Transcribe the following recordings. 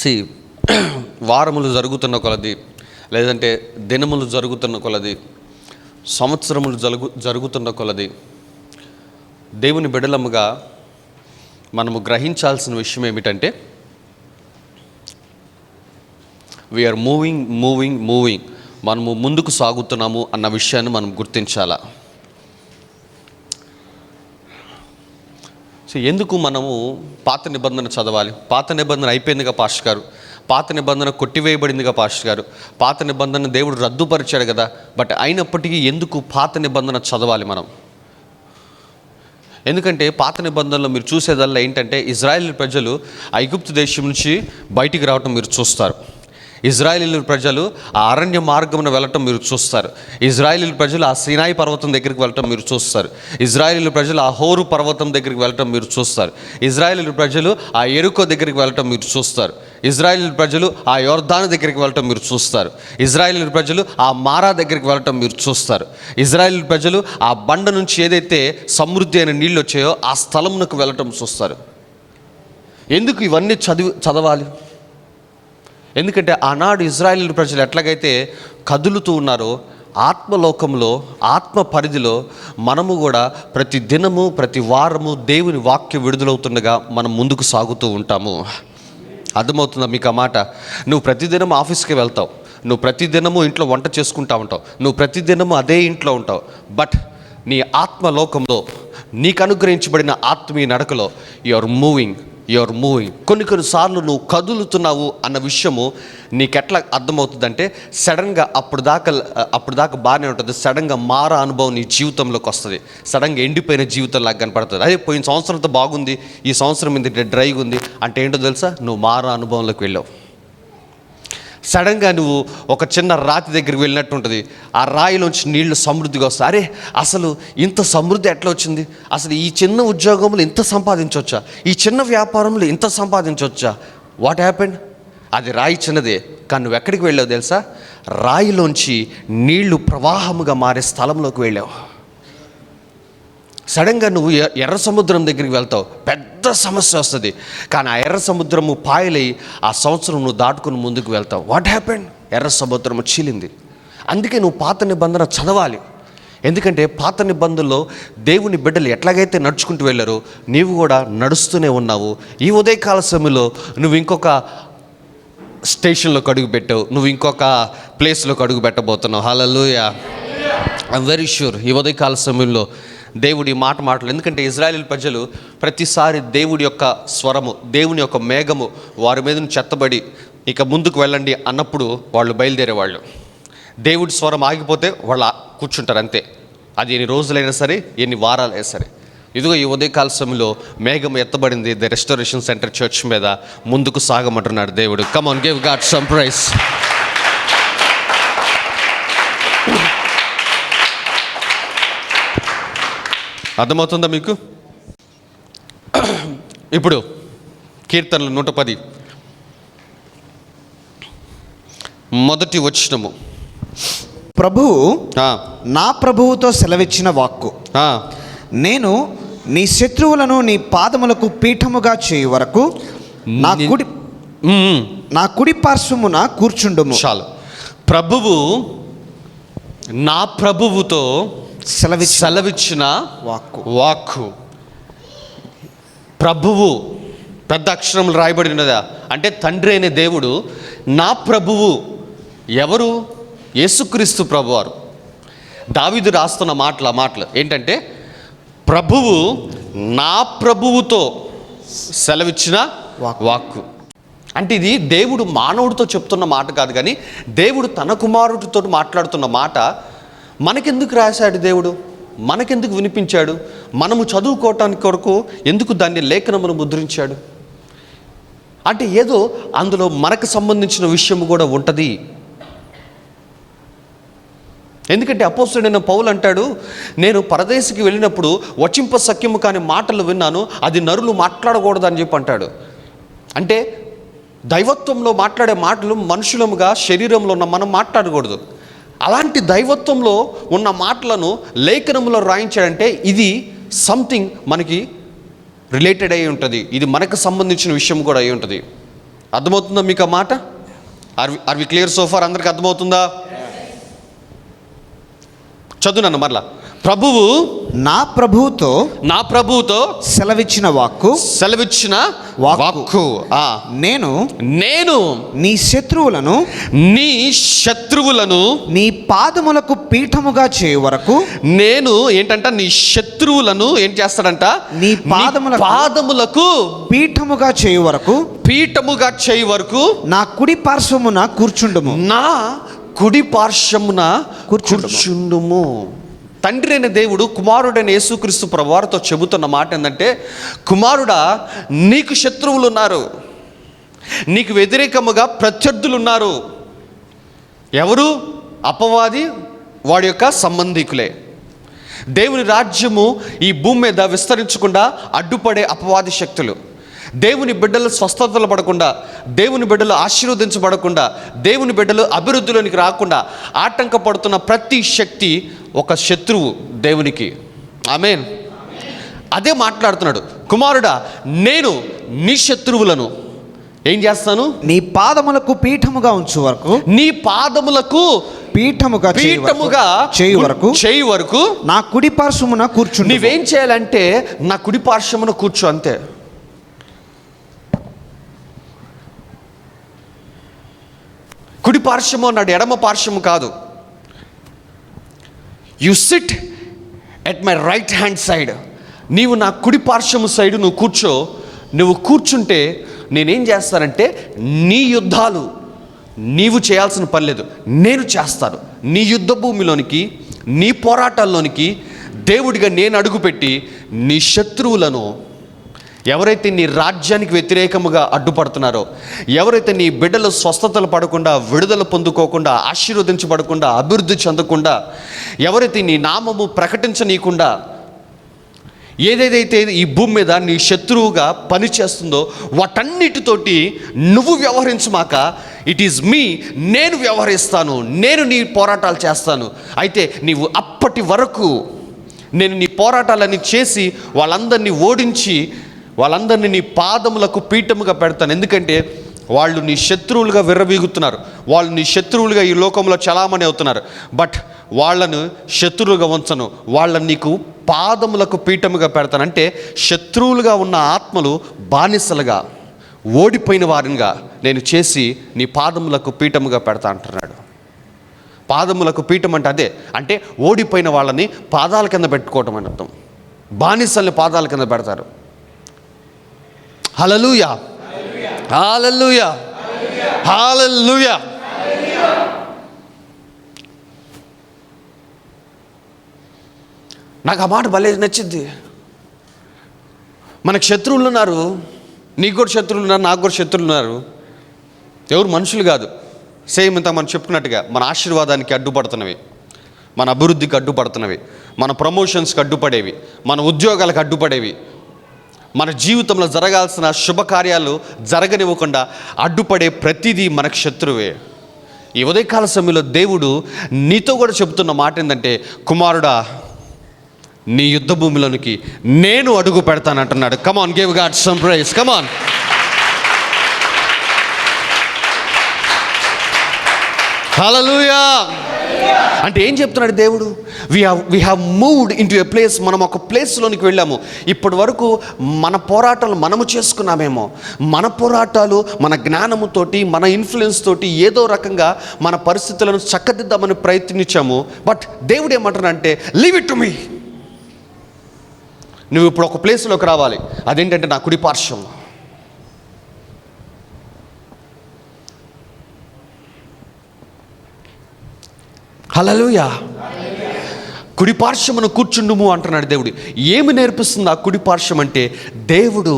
C వారములు జరుగుతున్న కొలది, లేదంటే దినములు జరుగుతున్న కొలది, సంవత్సరములు జరుగుతున్న కొలది దేవుని బిడ్డలముగా మనము గ్రహించాల్సిన విషయం ఏమిటంటే వీఆర్ మూవింగ్ మనము ముందుకు సాగుతున్నాము అన్న విషయాన్ని మనం గుర్తించాలా. సో ఎందుకు మనము పాత నిబంధన చదవాలి? పాత నిబంధన అయిపోయిందిగా పాస్టర్ గారు, పాత నిబంధన కొట్టివేయబడిందిగా పాస్టర్ గారు, పాత నిబంధన దేవుడు రద్దుపరిచాడు కదా, బట్ అయినప్పటికీ ఎందుకు పాత నిబంధన చదవాలి మనం? ఎందుకంటే పాత నిబంధనలో మీరు చూసేదల్లా ఏంటంటే ఇజ్రాయేల్ ప్రజలు ఐగుప్తు దేశం నుంచి బయటికి రావటం మీరు చూస్తారు. ఇజ్రాయేలీల ప్రజలు ఆ అరణ్య మార్గమున వెళ్ళటం మీరు చూస్తారు. ఇజ్రాయేలీల ప్రజలు ఆ సీనాయి పర్వతం దగ్గరికి వెళ్ళటం మీరు చూస్తారు. ఇజ్రాయేలీల ప్రజలు ఆ హోరు పర్వతం దగ్గరికి వెళ్ళటం మీరు చూస్తారు. ఇజ్రాయేలీల ప్రజలు ఆ ఎరుకో దగ్గరికి వెళ్ళటం మీరు చూస్తారు. ఇజ్రాయేలీల ప్రజలు ఆ యొర్దాను దగ్గరికి వెళ్ళటం మీరు చూస్తారు. ఇజ్రాయేలీల ప్రజలు ఆ మారా దగ్గరికి వెళ్ళటం మీరు చూస్తారు. ఇజ్రాయేలీల ప్రజలు ఆ బండ నుంచి ఏదైతే సమృద్ధి అయిన నీళ్ళు వచ్చాయో ఆ స్థలంకు వెళ్ళటం చూస్తారు. ఎందుకు ఇవన్నీ చదవాలి? ఎందుకంటే ఆనాడు ఇజ్రాయేలీల ప్రజలు ఎట్లాగైతే కదులుతూ ఉన్నారో ఆత్మలోకంలో, ఆత్మ పరిధిలో మనము కూడా ప్రతి దినము, ప్రతి వారము దేవుని వాక్యం విడుదలవుతుండగా మనం ముందుకు సాగుతూ ఉంటాము. అర్థమవుతుందా మీకు ఆ మాట? నువ్వు ప్రతిదినం ఆఫీస్కి వెళ్తావు, నువ్వు ప్రతిదినము ఇంట్లో వంట చేసుకుంటూ ఉంటావు, నువ్వు ప్రతిదినము అదే ఇంట్లో ఉంటావు. బట్ నీ ఆత్మలోకంలో నీకు అనుగ్రహించబడిన ఆత్మీయ నడకలో యూఆర్ మూవింగ్. కొన్నిసార్లు నువ్వు కదులుతున్నావు అన్న విషయము నీకెట్లా అర్థమవుతుందంటే సడన్గా అప్పుడు దాకా బాగానే ఉంటుంది, సడన్గా మారా అనుభవం నీ జీవితంలోకి వస్తుంది. సడన్గా ఎండిపోయిన జీవితంలాగా కనపడుతుంది. అదే పోయిన సంవత్సరంతో బాగుంది, ఈ సంవత్సరం ఇది డ్రైగా ఉంది అంటే ఏంటో తెలుసా? నువ్వు మారా అనుభవంలోకి వెళ్ళావు. సడన్గా నువ్వు ఒక చిన్న రాతి దగ్గరికి వెళ్ళినట్టు ఉంటుంది. ఆ రాయిలోంచి నీళ్లు సమృద్ధిగా వస్తాయి. అరే అసలు ఇంత సమృద్ధి ఎట్లా వచ్చింది? అసలు ఈ చిన్న ఉద్యోగంలో ఇంత సంపాదించవచ్చా? ఈ చిన్న వ్యాపారంలో ఇంత సంపాదించవచ్చా? What happened? అది రాయి చిన్నదే, కానీ నువ్వు ఎక్కడికి వెళ్ళావు తెలుసా? రాయిలోంచి నీళ్లు ప్రవాహముగా మారే స్థలంలోకి వెళ్ళావు. సడన్గా నువ్వు ఎర్ర సముద్రం దగ్గరికి వెళ్తావు, పెద్ద సమస్య వస్తుంది, కానీ ఆ ఎర్ర సముద్రము పాయలై ఆ సంవత్సరం నువ్వు దాటుకుని ముందుకు వెళ్తావు. What happened? ఎర్ర సముద్రము చీలింది. అందుకే నువ్వు పాత నిబంధన చదవాలి. ఎందుకంటే పాత నిబంధనలో దేవుని బిడ్డలు ఎట్లాగైతే నడుచుకుంటూ వెళ్ళారో నీవు కూడా నడుస్తూనే ఉన్నావు. ఈ ఉదయకాల సమయంలో నువ్వు ఇంకొక స్టేషన్లోకి అడుగు పెట్టావు, నువ్వు ఇంకొక ప్లేస్లోకి అడుగు పెట్టబోతున్నావు. హల్లెలూయా. ఐఎమ్ వెరీ ష్యూర్ ఈ ఉదయకాల సమయంలో దేవుడి మాటలు, ఎందుకంటే ఇజ్రాయేల్ ప్రజలు ప్రతిసారి దేవుడి యొక్క స్వరము, దేవుని యొక్క మేఘము వారి మీద చెత్తబడి ఇక ముందుకు వెళ్ళండి అన్నప్పుడు వాళ్ళు బయలుదేరేవాళ్ళు. దేవుడి స్వరం ఆగిపోతే వాళ్ళు కూర్చుంటారు అంతే. అది ఎన్ని రోజులైనా సరే, ఎన్ని వారాలైనా సరే. ఇదిగో ఈ ఉదయకాల సమయంలో మేఘం ఎత్తబడింది ది రెస్టోరేషన్ సెంటర్ చర్చ్ మీద. ముందుకు సాగమంటున్నాడు దేవుడు. Come on, give God some praise. అర్థమవుతుందా మీకు? ఇప్పుడు కీర్తనలు 110 మొదటి వచనము. ప్రభువు నా ప్రభువుతో సెలవిచ్చిన వాక్కు, నేను నీ శత్రువులను నీ పాదములకు పీఠముగా చేయు వరకు నా కుడి పార్శ్వమున కూర్చుండుము. చాలు. ప్రభువు నా ప్రభువుతో సెలవిచ్చిన వాక్కు. ప్రభువు పెద్ద అక్షరములు రాయబడి ఉన్నదా అంటే తండ్రి అయిన దేవుడు నా ప్రభువు. ఎవరు? యేసుక్రీస్తు ప్రభువారు. దావీదు రాస్తున్న మాటలు ఏంటంటే ప్రభువు నా ప్రభువుతో సెలవిచ్చిన వాక్కు. అంటే ఇది దేవుడు మానవుడితో చెప్తున్న మాట కాదు, కానీ దేవుడు తన కుమారుడితో మాట్లాడుతున్న మాట. మనకెందుకు రాశాడు దేవుడు? మనకెందుకు వినిపించాడు? మనము చదువుకోవటానికి కొరకు ఎందుకు దాన్ని లేఖనమును ముద్రించాడు? అంటే ఏదో అందులో మనకు సంబంధించిన విషయం కూడా ఉంటుంది. ఎందుకంటే అపోస్తలుడైన పౌలు అంటాడు, నేను పరదేశికి వెళ్ళినప్పుడు వచింప సఖ్యము కాని మాటలు విన్నాను, అది నరులు మాట్లాడకూడదు అని చెప్పి అంటాడు. అంటే దైవత్వంలో మాట్లాడే మాటలు మనుషులముగా శరీరంలో ఉన్న మనం మాట్లాడకూడదు. అలాంటి దైవత్వంలో ఉన్న మాటలను లేఖనంలో రాయించాడంటే ఇది సంథింగ్ మనకి రిలేటెడ్ అయి ఉంటుంది, ఇది మనకు సంబంధించిన విషయం కూడా అయి ఉంటుంది. అర్థమవుతుందా మీకు ఆ మాట? Are we clear so far? అందరికి అర్థమవుతుందా? చదువునన్ను మరలా. ప్రభువు నా ప్రభువుతో సెలవిచ్చిన వాక్కు నేను నీ శత్రువులను నీ పాదములకు పీఠముగా చేయు వరకు, నేను ఏంటంట నీ శత్రువులను ఏం చేస్తాడంట? నీ పాదములకు పీఠముగా చేయు వరకు నా కుడి పార్శ్వమున కూర్చుండుము. నా కుడి పార్శ్వమున కూర్చుండుము. తండ్రి అయిన దేవుడు కుమారుడైన యేసుక్రీస్తు ప్రభువారితో చెబుతున్న మాట ఏంటంటే, కుమారుడా, నీకు శత్రువులు ఉన్నారు, నీకు వ్యతిరేకముగా ప్రత్యర్థులు ఉన్నారు. ఎవరు? అపవాది, వాడి యొక్క సంబంధికులే. దేవుని రాజ్యము ఈ భూమి మీద విస్తరించకుండా అడ్డుపడే అపవాది శక్తులు, దేవుని బిడ్డలు స్వస్థతలు పడకుండా, దేవుని బిడ్డలు ఆశీర్వదించబడకుండా, దేవుని బిడ్డలు అభివృద్ధిలోనికి రాకుండా ఆటంకపడుతున్న ప్రతి శక్తి ఒక శత్రువు దేవునికి. ఆమేన్. అదే మాట్లాడుతున్నాడు. కుమారుడా, నేను నీ శత్రువులను ఏం చేస్తాను? నీ పాదములకు పీఠముగా ఉంచు వరకు, నీ పాదములకు పీఠముగా చేయు వరకు నా కుడి పార్శ్వమున కూర్చుండు. నీవేం చేయాలంటే నా కుడి పార్శ్వమున కూర్చో, అంతే. కుడి పార్శ్వము అన్నాడు, ఎడమ పార్శ్వము కాదు. You SIT at my right hand side. నీవు నా కుడి పార్శ్వము సైడు నువ్వు కూర్చో. నువ్వు కూర్చుంటే నేనేం చేస్తానంటే నీ యుద్ధాలు నీవు చేయాల్సిన పని లేదు, నేను చేస్తాను. నీ యుద్ధ భూమిలోనికి, నీ పోరాటాల్లోనికి దేవుడిగా నేను అడుగుపెట్టి నీ శత్రువులను, ఎవరైతే నీ రాజ్యానికి వ్యతిరేకముగా అడ్డుపడుతున్నారో, ఎవరైతే నీ బిడ్డలు స్వస్థతలు పడకుండా, విడుదల పొందుకోకుండా, ఆశీర్వదించబడకుండా, అభివృద్ధి చెందకుండా, ఎవరైతే నీ నామము ప్రకటించనీయకుండా, ఏదేదైతే ఈ భూమి మీద నీ శత్రువుగా పనిచేస్తుందో వాటన్నిటితోటి నువ్వు వ్యవహరించమాక, ఇట్ ఈజ్ మీ, నేను వ్యవహరిస్తాను, నేను నీ పోరాటాలు చేస్తాను. అయితే నీవు అప్పటి వరకు నేను నీ పోరాటాలన్నీ చేసి వాళ్ళందరినీ ఓడించి వాళ్ళందరినీ నీ పాదములకు పీఠముగా పెడతాను. ఎందుకంటే వాళ్ళు నీ శత్రువులుగా విర్రవీగుతున్నారు, వాళ్ళు నీ శత్రువులుగా ఈ లోకంలో చలామణి అవుతున్నారు. బట్ వాళ్ళను శత్రువులుగా ఉంచను, వాళ్ళని నీకు పాదములకు పీఠముగా పెడతాను. అంటే శత్రువులుగా ఉన్న ఆత్మలు బానిసలుగా, ఓడిపోయిన వారిగా నేను చేసి నీ పాదములకు పీఠముగా పెడతా అంటున్నాడు. పాదములకు పీఠం అంటే అదే, అంటే ఓడిపోయిన వాళ్ళని పాదాల కింద పెట్టుకోవటం అని అర్థం. బానిసల్ని పాదాల కింద పెడతారు. హల్లెలూయా, హల్లెలూయా, హల్లెలూయా. నాకు ఆ మాట భలే నచ్చింది. మనకు శత్రువులు ఉన్నారు, నీకు కూడా శత్రువులు ఉన్నారు, నాకు కూడా శత్రువులు ఉన్నారు. ఎవరు? మనుషులు కాదు. సేమ్ ఇంత మనం చెప్పుకున్నట్టుగా మన ఆశీర్వాదానికి అడ్డుపడుతున్నవి, మన అభివృద్ధికి అడ్డుపడుతున్నవి, మన ప్రమోషన్స్కి అడ్డుపడేవి, మన ఉద్యోగాలకు అడ్డుపడేవి, మన జీవితంలో జరగాల్సిన శుభకార్యాలు జరగనివ్వకుండా అడ్డుపడే ప్రతిదీ మనకు శత్రువే. ఈ ఉదయకాల సమయంలో దేవుడు నీతో కూడా చెబుతున్న మాట ఏంటంటే, కుమారుడా, నీ యుద్ధ భూమిలోనికి నేను అడుగు పెడతానంటున్నాడు. కమాన్, గివ్ గాడ్ సమ్ ప్రైజ్, కమాన్. హల్లెలూయా. అంటే ఏం చెప్తున్నాడు దేవుడు? We have moved in to a place. మనం ఒక ప్లేస్లోనికి వెళ్ళాము. ఇప్పటి వరకు మన పోరాటాలు మనము చేసుకున్నామేమో, మన పోరాటాలు మన జ్ఞానముతోటి, మన ఇన్ఫ్లుయెన్స్ తోటి ఏదో రకంగా మన పరిస్థితులను చక్కదిద్దామని ప్రయత్నించాము. బట్ దేవుడు ఏమంటాడంటే, లీవ్ ఇట్ టు మీ. నువ్వు ఇప్పుడు ఒక ప్లేస్లోకి రావాలి. అదేంటంటే నా కుడి పార్శ్వం. హల్లెలూయా. కుడి పార్శ్వమును కూర్చుండుము అంటున్నాడు దేవుడు. ఏమి నేర్పిస్తుంది ఆ కుడి పార్శ్వం అంటే, దేవుడు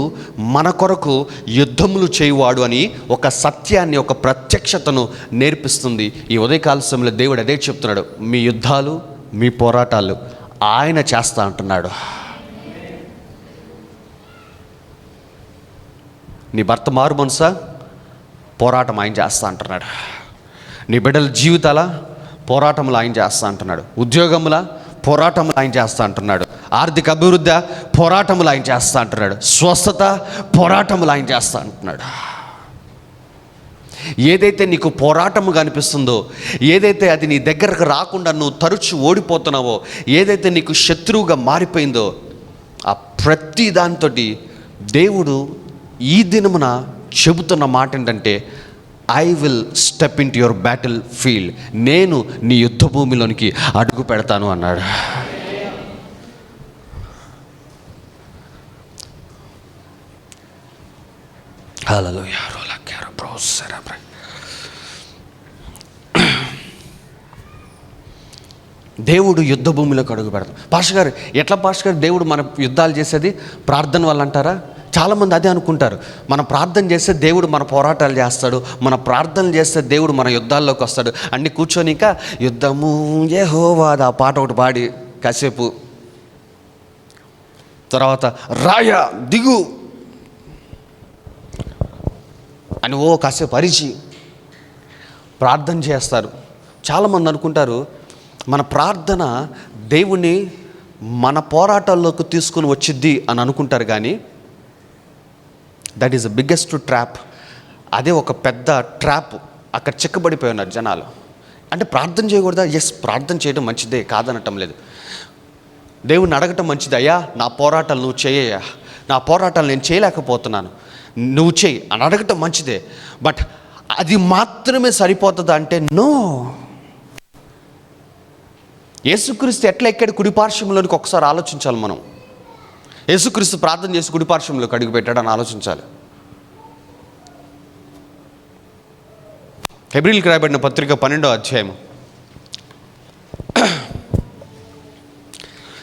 మన కొరకు యుద్ధములు చేయువాడు అని ఒక సత్యాన్ని, ఒక ప్రత్యక్షతను నేర్పిస్తుంది. ఈ ఉదయకాల సమయంలో దేవుడు అదే చెప్తున్నాడు. మీ యుద్ధాలు, మీ పోరాటాలు ఆయన చేస్తా అంటున్నాడు. నీ భర్త మారు మనసా, పోరాటం ఆయన చేస్తా అంటున్నాడు. నీ బిడ్డల జీవితాల పోరాటములు ఆయన చేస్తా అంటున్నాడు. ఉద్యోగముల పోరాటములు ఆయన చేస్తా అంటున్నాడు. ఆర్థిక అభివృద్ధి పోరాటములు ఆయన చేస్తా అంటున్నాడు. స్వస్థత పోరాటములు ఆయన చేస్తా అంటున్నాడు. ఏదైతే నీకు పోరాటముగా అనిపిస్తుందో, ఏదైతే అది నీ దగ్గరకు రాకుండా నువ్వు తరచు ఓడిపోతున్నావో, ఏదైతే నీకు శత్రువుగా మారిపోయిందో, ఆ ప్రతి దాంతో దేవుడు ఈ దినమున చెబుతున్న మాట ఏంటంటే, I will step in to your battle field, నేను నీ యుద్ధ భూమిలోనికి అడుగు పెడతాను అన్నాడు. హల్లెలూయా. దేవుడు యుద్ధ భూమిలోకి అడుగు పెడతాం. పాస్టర్ గారు, ఎట్లా పాస్టర్ గారు దేవుడు మన యుద్ధాలు చేసేది ప్రార్థన వల్ల అంటారా? చాలామంది అదే అనుకుంటారు. మనం ప్రార్థన చేస్తే దేవుడు మన పోరాటాలు చేస్తాడు, మన ప్రార్థన చేస్తే దేవుడు మన యుద్ధాల్లోకి వస్తాడు. అన్ని కూర్చొనిక యుద్ధము యెహోవాది ఆ పాట ఒకటి పాడి కాసేపు, తర్వాత రాయ దిగు అని కాసేపు అరిచి ప్రార్థన చేస్తారు. చాలామంది అనుకుంటారు మన ప్రార్థన దేవుని మన పోరాటాల్లోకి తీసుకుని వచ్చిద్ది అని అనుకుంటారు. కానీ that is the biggest trap. అదే ఒక పెద్ద ట్రాప్. అక్కడ చిక్కబడిపోయి ఉన్నారు జనాలు. అంటే ప్రార్థన చేయకూడదా? ఎస్, ప్రార్థన చేయడం మంచిదే, కాదనటం లేదు. దేవుణ్ణి అడగటం మంచిది. అయ్యా నా పోరాటాలు నువ్వు చేయయ్యా, నా పోరాటాలు నేను చేయలేకపోతున్నాను, నువ్వు చేయి అని అడగటం మంచిదే. బట్ అది మాత్రమే సరిపోతుందా అంటే నో. యేసుక్రీస్తు ఎట్లా ఎక్కడ కుడిపార్శ్వంలోనికి ఒకసారి ఆలోచించాలి మనం. యేసుక్రీస్తు ప్రార్థన చేసి కుడిపార్శ్వంలోకి అడుగు పెట్టాడని ఆలోచించాలి. హెబ్రీయులకు రాయబడిన పత్రిక 12వ అధ్యాయం,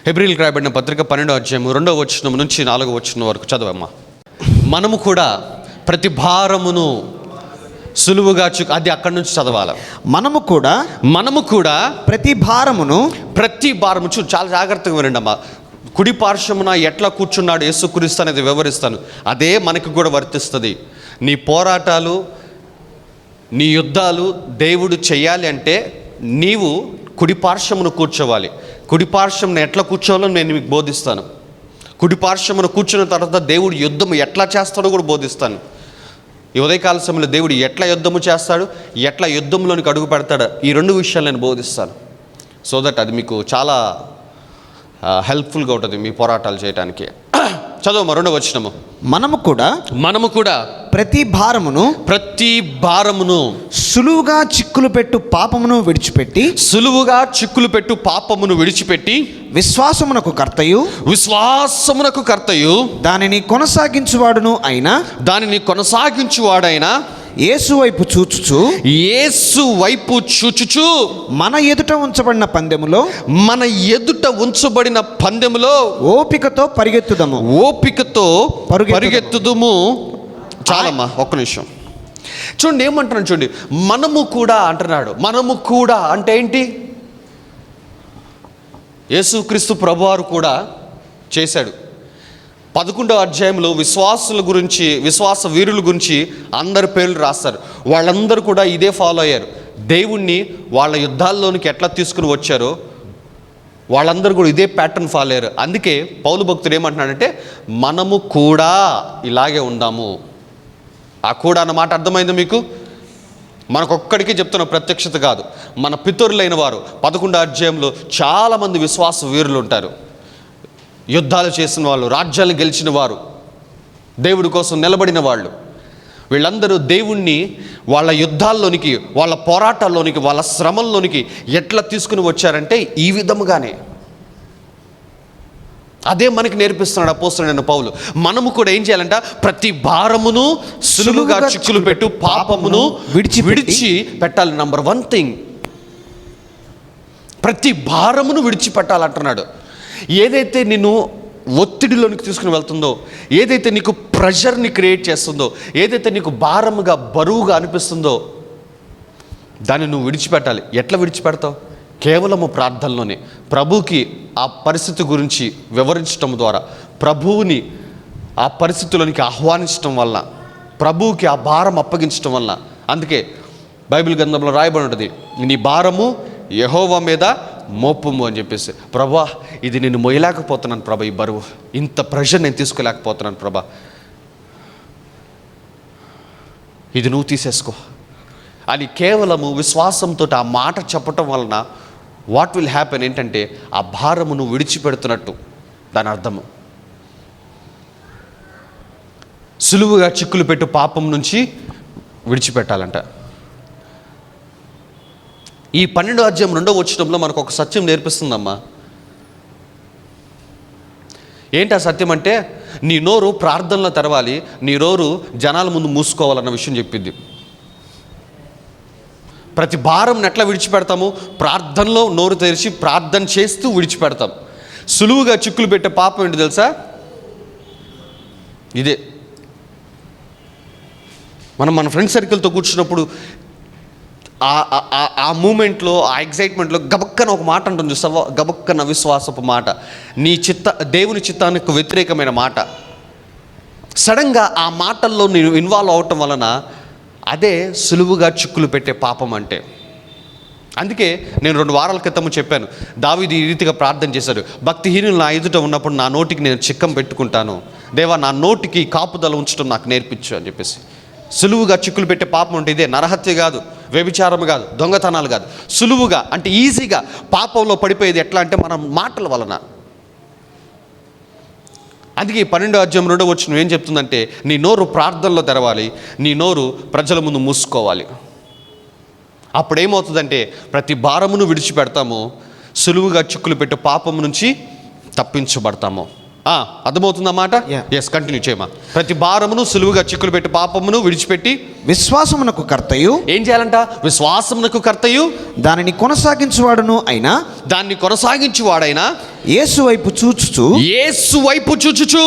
హెబ్రీయులకు రాయబడిన పత్రిక 12వ అధ్యాయం 2వ వచనం నుంచి 4వ వచనం వరకు చదవమ్మా. మనము కూడా ప్రతి భారమును సులువుగా అది అక్కడి నుంచి చదవాలి. మనము కూడా ప్రతి భారము చాలా జాగ్రత్తగా వినండి అమ్మా. కుడి పార్శ్వమున ఎట్లా కూర్చున్నాడు యేసుక్రీస్తు అనేది వివరిస్తాను. అదే మనకి కూడా వర్తిస్తుంది. నీ పోరాటాలు, నీ యుద్ధాలు దేవుడు చెయ్యాలి అంటే నీవు కుడి పార్శ్వమును కూర్చోవాలి. కుడి పార్శ్వమును ఎట్లా కూర్చోవాలో నేను మీకు బోధిస్తాను. కుడి పార్శ్వమును కూర్చున్న తర్వాత దేవుడు యుద్ధము ఎట్లా చేస్తాడో కూడా బోధిస్తాను. ఈ ఉదయకాల సమయంలో దేవుడు ఎట్లా యుద్ధము చేస్తాడు, ఎట్లా యుద్ధంలోనికి అడుగు పెడతాడు, ఈ 2 విషయాలు నేను బోధిస్తాను. సో దట్ అది మీకు చాలా హెల్ప్ఫుల్గా ఉంటుంది మీ పోరాటాలు చేయడానికి. చదవమ్మా 2వ వచనము. మనము కూడా ప్రతి భారమును సులువుగా చిక్కులు పెట్టు పాపమును విడిచిపెట్టి విశ్వాసమునకు కర్తయు దానిని కొనసాగించువాడును అయిన యేసు వైపు చూచుచు మన ఎదుట ఉంచబడిన పందెములో ఓపికతో పరిగెత్తుదుము. చాలమ్మా, ఒక్క నిమిషం చూడండి ఏమంటున్నాను. చూడండి, మనము కూడా అంటున్నాడు. మనము కూడా అంటే ఏంటి? యేసుక్రీస్తు ప్రభువారు కూడా చేశాడు. 11వ అధ్యాయంలో విశ్వాస వీరుల గురించి అందరి పేర్లు రాస్తారు. వాళ్ళందరూ కూడా ఇదే ఫాలో అయ్యారు. దేవుణ్ణి వాళ్ళ యుద్ధాల్లోనికి ఎట్లా తీసుకుని వచ్చారో వాళ్ళందరూ కూడా ఇదే ప్యాటర్న్ ఫాలో అయ్యారు. అందుకే పౌలు భక్తుడు ఏమంటున్నాడంటే మనము కూడా ఇలాగే ఉందాము. ఆ కూడా అన్న మాట అర్థమైంది మీకు? మనకొక్కడికి చెప్తున్న ప్రత్యక్షత కాదు. మన పితరులైన వారు 11వ అధ్యాయంలో చాలామంది విశ్వాస వీరులు ఉంటారు. యుద్ధాలు చేసిన వాళ్ళు, రాజ్యాలు గెలిచిన వారు, దేవుడి కోసం నిలబడిన వాళ్ళు. వీళ్ళందరూ దేవుణ్ణి వాళ్ళ యుద్ధాల్లోనికి, వాళ్ళ పోరాటాల్లోనికి, వాళ్ళ శ్రమంలోనికి ఎట్లా తీసుకుని వచ్చారంటే ఈ విధముగానే. అదే మనకి నేర్పిస్తున్నాడు అపోస్తలుడైన పౌలు. మనము కూడా ఏం చేయాలంట? ప్రతి భారమును సులువుగా చిక్కులు పెట్టు పాపమును విడిచి పెట్టాలి. నంబర్ 1 థింగ్, ప్రతి భారమును విడిచిపెట్టాలంటున్నాడు. ఏదైతే నిన్ను ఒత్తిడిలోనికి తీసుకుని వెళ్తుందో, ఏదైతే నీకు ప్రెషర్ని క్రియేట్ చేస్తుందో, ఏదైతే నీకు భారముగా బరువుగా అనిపిస్తుందో దాన్ని నువ్వు విడిచిపెట్టాలి. ఎట్లా విడిచిపెడతావు? కేవలము ప్రార్థనలోనే. ప్రభువుకి ఆ పరిస్థితి గురించి వివరించడం ద్వారా, ప్రభువుని ఆ పరిస్థితుల్లోనికి ఆహ్వానించడం వల్ల, ప్రభువుకి ఆ భారం అప్పగించడం వల్ల. అందుకే బైబిల్ గ్రంథంలో రాయబడి ఉంటుంది, నీ భారము యెహోవా మీద మోపుము అని చెప్పేసి. ప్రభా, ఇది నేను మోయలేకపోతున్నాను ప్రభా, ఈ బరువు, ఇంత ప్రెషర్ నేను తీసుకోలేకపోతున్నాను ప్రభా, ఇది నువ్వు తీసేసుకో అని కేవలము విశ్వాసంతో ఆ మాట చెప్పటం వలన వాట్ విల్ హ్యాపెన్ ఏంటంటే ఆ భారమును విడిచిపెడుతున్నట్టు దాని అర్థము. సులువుగా చిక్కులు పెట్టు పాపం నుంచి విడిచిపెట్టాలంట. ఈ 12వ అధ్యాయం 2వ వచనంలో మనకు ఒక సత్యం నేర్పిస్తుందమ్మా. ఏంటి ఆ సత్యం అంటే, నీ నోరు ప్రార్థనలో తెరవాలి, నీ నోరు జనాల ముందు మూసుకోవాలన్న విషయం చెప్పింది. ప్రతి భారం ఎట్లా విడిచిపెడతాము? ప్రార్థనలో నోరు తెరిచి ప్రార్థన చేస్తూ విడిచిపెడతాం. సులువుగా చిక్కులు పెట్టే పాపం ఏంటి తెలుసా? ఇదే. మనం మన ఫ్రెండ్ సర్కిల్తో కూర్చున్నప్పుడు ఆ మూమెంట్లో, ఆ ఎగ్జైట్మెంట్లో గబక్కన ఒక మాట అంటుంది చూస్తావా, గబక్కన విశ్వాసపు మాట, దేవుని చిత్తానికి వ్యతిరేకమైన మాట. సడన్గా ఆ మాటల్లో నేను ఇన్వాల్వ్ అవటం వలన అదే సులువుగా చిక్కులు పెట్టే పాపం అంటే. అందుకే నేను 2 వారాల క్రితం చెప్పాను, దావీదు ఈ రీతిగా ప్రార్థన చేశాడు, భక్తిహీనులు నా ఎదుట ఉన్నప్పుడు నా నోటికి నేను చిక్కం పెట్టుకుంటాను, దేవా నా నోటికి కాపుదల ఉంచడం నాకు నేర్పించు అని చెప్పేసి. సులువుగా చిక్కులు పెట్టే పాపం అంటే ఇదే. నరహత్య కాదు, వ్యభిచారం కాదు, దొంగతనాలు కాదు. సులువుగా అంటే ఈజీగా పాపంలో పడిపోయేది ఎట్లా అంటే మన మాటల వలన. అందుకే 12వ అధ్యాయం 2వ వచనం ఏం చెప్తుందంటే, నీ నోరు ప్రార్థనలో తెరవాలి, నీ నోరు ప్రజల ముందు మూసుకోవాలి. అప్పుడేమవుతుందంటే ప్రతి భారమును విడిచిపెడతాము, సులువుగా చిక్కులు పెట్టే పాపం నుంచి తప్పించబడతాము. అర్థమవుతుందన్నమాట. Yes, continue చేయమా. ప్రతి భారమును సులువుగా చిక్కులు పెట్టి పాపమును విడిచిపెట్టి విశ్వాసమునకు కర్తయు. ఏం చేయాలంట? విశ్వాసమునకు కర్తయు, దానిని కొనసాగించువాడును అయినా, దాన్ని కొనసాగించువాడైనా యేసు వైపు చూచుచు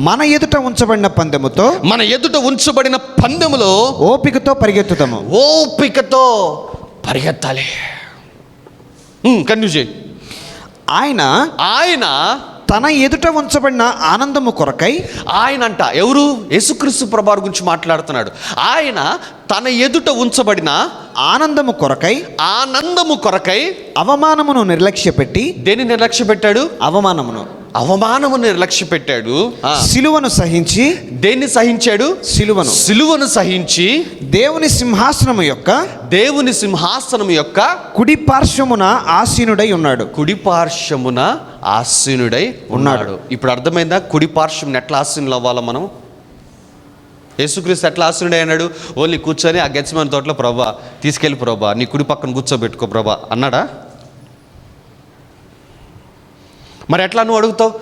మన ఎదుట ఉంచబడిన పందెములో ఓపికతో పరిగెత్తాలి. కంటిన్యూ చేయి. ఆయన తన ఎదుట ఉంచబడిన ఆనందము కొరకై, ఆయన అంట ఎవరు? యేసుక్రీస్తు ప్రభువు గురించి మాట్లాడుతున్నాడు. ఆయన తన ఎదుట ఉంచబడిన ఆనందము కొరకై అవమానమును నిర్లక్ష్యపెట్టి. దేన్ని నిర్లక్ష్యపెట్టాడు? అవమానమును నిర్లక్ష్యపెట్టాడు. సిలువను సహించి. దేన్ని సహించాడు? సిలువను సహించి దేవుని సింహాసనము యొక్క కుడి పార్శ్వమున ఆసీనుడై ఉన్నాడు. ఇప్పుడు అర్థమైందా? కుడి పార్శ్వం ఎట్లా ఆసీనులు అవ్వాలో మనం? యేసుక్రీస్తు ఎట్లా ఆసీనుడై అన్నాడు? ఓన్లీ కూర్చొని ఆ గెత్సేమనే తోటలో, ప్రభా తీసుకెళ్ళి ప్రభా నీ కుడి పక్కన కూర్చోబెట్టుకో ప్రభా అన్నాడా? మరి ఎట్లా నువ్వు అడుగుతావు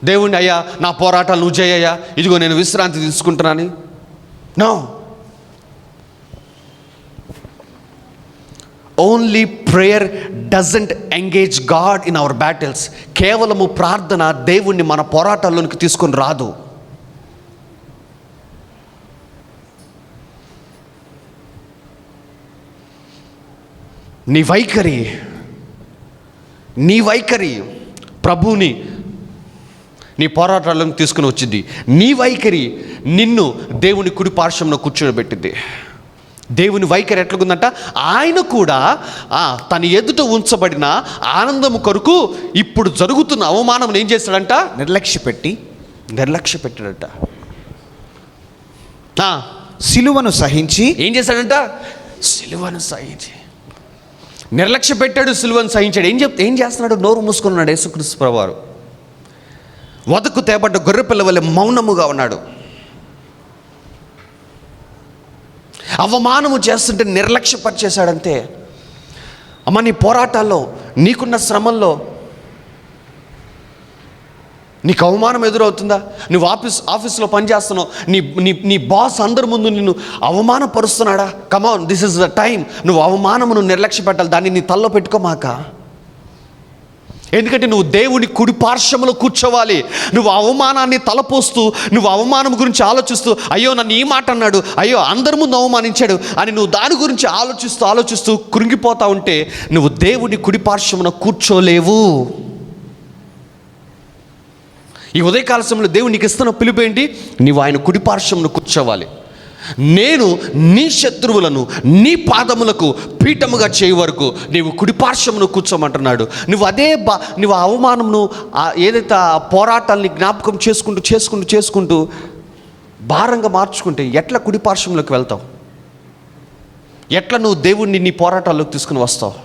దేవుణ్ణి, అయ్యా నా పోరాటాలు నువ్వు చేయయ్యా, ఇదిగో నేను విశ్రాంతి తీసుకుంటున్నాను? No. Only prayer doesn't engage God in our battles. కేవలము ప్రార్థన దేవుణ్ణి మన పోరాటాల్లోనికి తీసుకొని రాదు. నీ వైఖరి ప్రభువుని నీ పోరాటాలను తీసుకుని వచ్చింది. నీ వైఖరి నిన్ను దేవుని కుడి పార్శ్వంలో కూర్చోబెట్టింది. దేవుని వైఖరి ఎట్లుందంట? ఆయన కూడా తన ఎదుట ఉంచబడిన ఆనందము కొరకు ఇప్పుడు జరుగుతున్న అవమానం ఏం చేస్తాడంట? నిర్లక్ష్యపెట్టాడంట. సిలువను సహించి ఏం చేశాడంట? సిలువను సహించి నిర్లక్ష్యపెట్టాడు, సిలువను సహించాడు. ఏం చేస్తున్నాడు? నోరు మూసుకున్నాడు. యేసుక్రీస్తు ప్రభువారు వదకు తేబడ్డ గొర్రెపిల్ల వలె మౌనముగా ఉన్నాడు. అవమానము చేస్తుంటే నిర్లక్ష్యపరిచేశాడంతే. అమ్మ, నీ పోరాటాల్లో, నీకున్న శ్రమల్లో నీకు అవమానం ఎదురవుతుందా? నువ్వు ఆఫీస్లో పనిచేస్తున్నావు, నీ బాస్ అందరి ముందు నిన్ను అవమానపరుస్తున్నాడా? కమాన్, దిస్ ఇస్ ద టైం. నువ్వు అవమానమును నిర్లక్ష్య పెట్టాలి, దాన్ని నీ తల్లో పెట్టుకోమాక. ఎందుకంటే నువ్వు దేవుని కుడి పార్శ్వములో కూర్చోవాలి. నువ్వు అవమానాన్ని తలపోస్తూ, నువ్వు అవమానం గురించి ఆలోచిస్తూ, అయ్యో నన్ను ఈ మాట అన్నాడు, అయ్యో అందరి ముందు అవమానించాడు అని నువ్వు దాని గురించి ఆలోచిస్తూ కృంగిపోతా ఉంటే నువ్వు దేవుని కుడి పార్శ్వమున కూర్చోలేవు. ఈ ఉదయకాల సమయంలో దేవుడు నీకు ఇస్తున్న పిలుపు ఏంటి? నీవు ఆయన కుడి పార్శ్వమున కూర్చోవాలి. నేను నీ శత్రువులను నీ పాదములకు పీఠముగా చేయ వరకు నీవు కుడి పార్శ్వమును కూర్చోమంటున్నాడు. నువ్వు అవమానమును, ఏదైతే ఆ పోరాటాలని జ్ఞాపకం చేసుకుంటూ భారంగా మార్చుకుంటే ఎట్లా కుడి పార్శ్వంలోకి వెళ్తావు? ఎట్లా నువ్వు దేవుణ్ణి నీ పోరాటాల్లోకి తీసుకుని వస్తావు?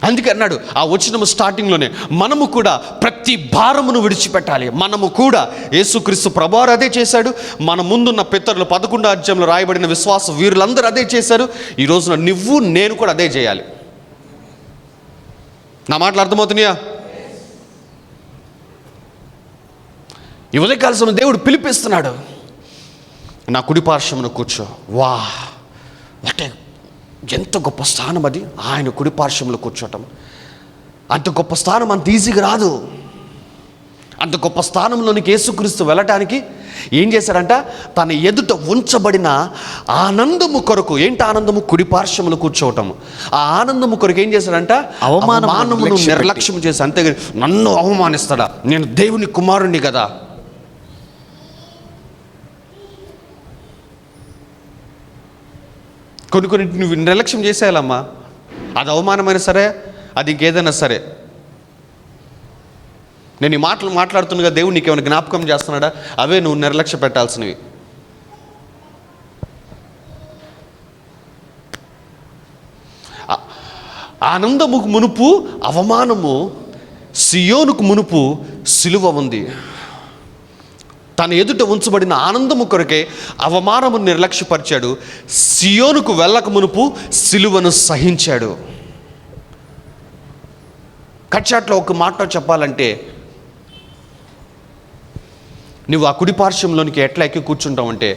అందుకే అన్నాడు ఆ వచనము స్టార్టింగ్లోనే, మనము కూడా ప్రతి భారమును విడిచిపెట్టాలి. మనము కూడా యేసుక్రీస్తు ప్రభువారు అదే చేశాడు. మన ముందున్న పితరులు 11వ అధ్యాయంలో రాయబడిన విశ్వాస వీరులందరూ అదే చేశారు. ఈ రోజున నువ్వు నేను కూడా అదే చేయాలి. నా మాటలు అర్థమవుతున్నాయా? ఈ ఉదయకాల దేవుడు పిలిపిస్తున్నాడు, నా కుడి పార్శ్వమున కూర్చో. వా, అంటే ఎంత గొప్ప స్థానం అది, ఆయన కుడి పార్శ్వంలో కూర్చోటం. అంత గొప్ప స్థానం అంత ఈజీగా రాదు. అంత గొప్ప స్థానంలోనికి యేసుక్రీస్తు వెళ్ళటానికి ఏం చేశాడంట? తన ఎదుట ఉంచబడిన ఆనందము కొరకు, ఏంటి ఆనందము? కుడి పార్శ్వములో కూర్చోవటం. ఆ ఆనందము కొరకు ఏం చేశాడంట? అవమానమును నిర్లక్ష్యం చేసి, అంతేగాని నన్ను అవమానిస్తాడా, నేను దేవుని కుమారుణ్ణి కదా. కొన్ని నువ్వు నిర్లక్ష్యం చేసేయాలమ్మా. అది అవమానమైనా సరే, అది ఇంకేదైనా సరే. నేను ఈ మాటలు మాట్లాడుతున్నగా దేవుడు నీకు ఏమైనా జ్ఞాపకం చేస్తున్నాడా? అవే నువ్వు నిర్లక్ష్య పెట్టాల్సినవి. ఆనందముకు మునుపు అవమానము, సియోనుకు మునుపు సిలువ ఉంది. తన ఎదుట ఉంచబడిన ఆనందము కొరకే అవమానము నిర్లక్ష్యపరిచాడు. సియోనుకు వెళ్ళక మునుపు సిలువను సహించాడు. కచ్చాట్లో ఒక మాట చెప్పాలంటే, నువ్వు ఆ కుడి పార్శ్వంలోనికి ఎట్లా ఎక్కి కూర్చుంటావు అంటే,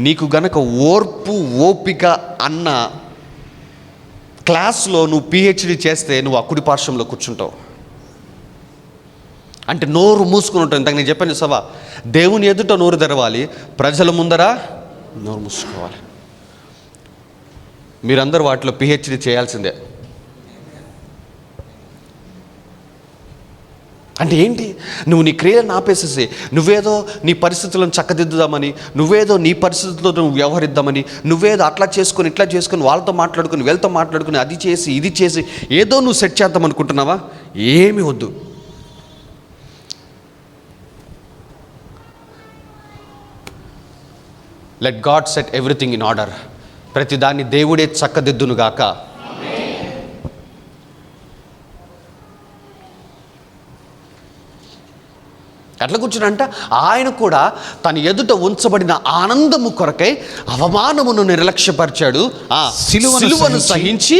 నీకు గనక ఓర్పు ఓపిక అన్న క్లాస్లో నువ్వు పిహెచ్డి చేస్తే నువ్వు ఆ కుడి పార్శ్వంలో కూర్చుంటావు. అంటే నోరు మూసుకుని ఉంటావు. ఇంతకు నేను చెప్పాను చూసావా, దేవుని ఎదుట నోరు తెరవాలి, ప్రజల ముందర నోరు మూసుకోవాలి. మీరందరూ వాటిలో పిహెచ్డి చేయాల్సిందే. అంటే ఏంటి? నువ్వు నీ క్రియలను ఆపేసేసి నువ్వేదో నీ పరిస్థితులను చక్కదిద్దుదామని, నువ్వేదో నీ పరిస్థితులతో నువ్వు వ్యవహరిద్దామని, నువ్వేదో అట్లా చేసుకొని ఇట్లా చేసుకొని వాళ్ళతో మాట్లాడుకుని వీళ్ళతో మాట్లాడుకుని అది చేసి ఇది చేసి ఏదో నువ్వు సెట్ చేద్దాం అనుకుంటున్నావా? ఏమీ వద్దు. Let God set everything in order. ప్రతిదాన్ని దేవుడే చక్కదిద్దునుగాక. ఎట్లా కూర్చునంట? ఆయన కూడా తన ఎదుట ఉంచబడిన ఆనందము కొరకై అవమానమును నిర్లక్ష్యపరిచాడు. సిలువను సహించి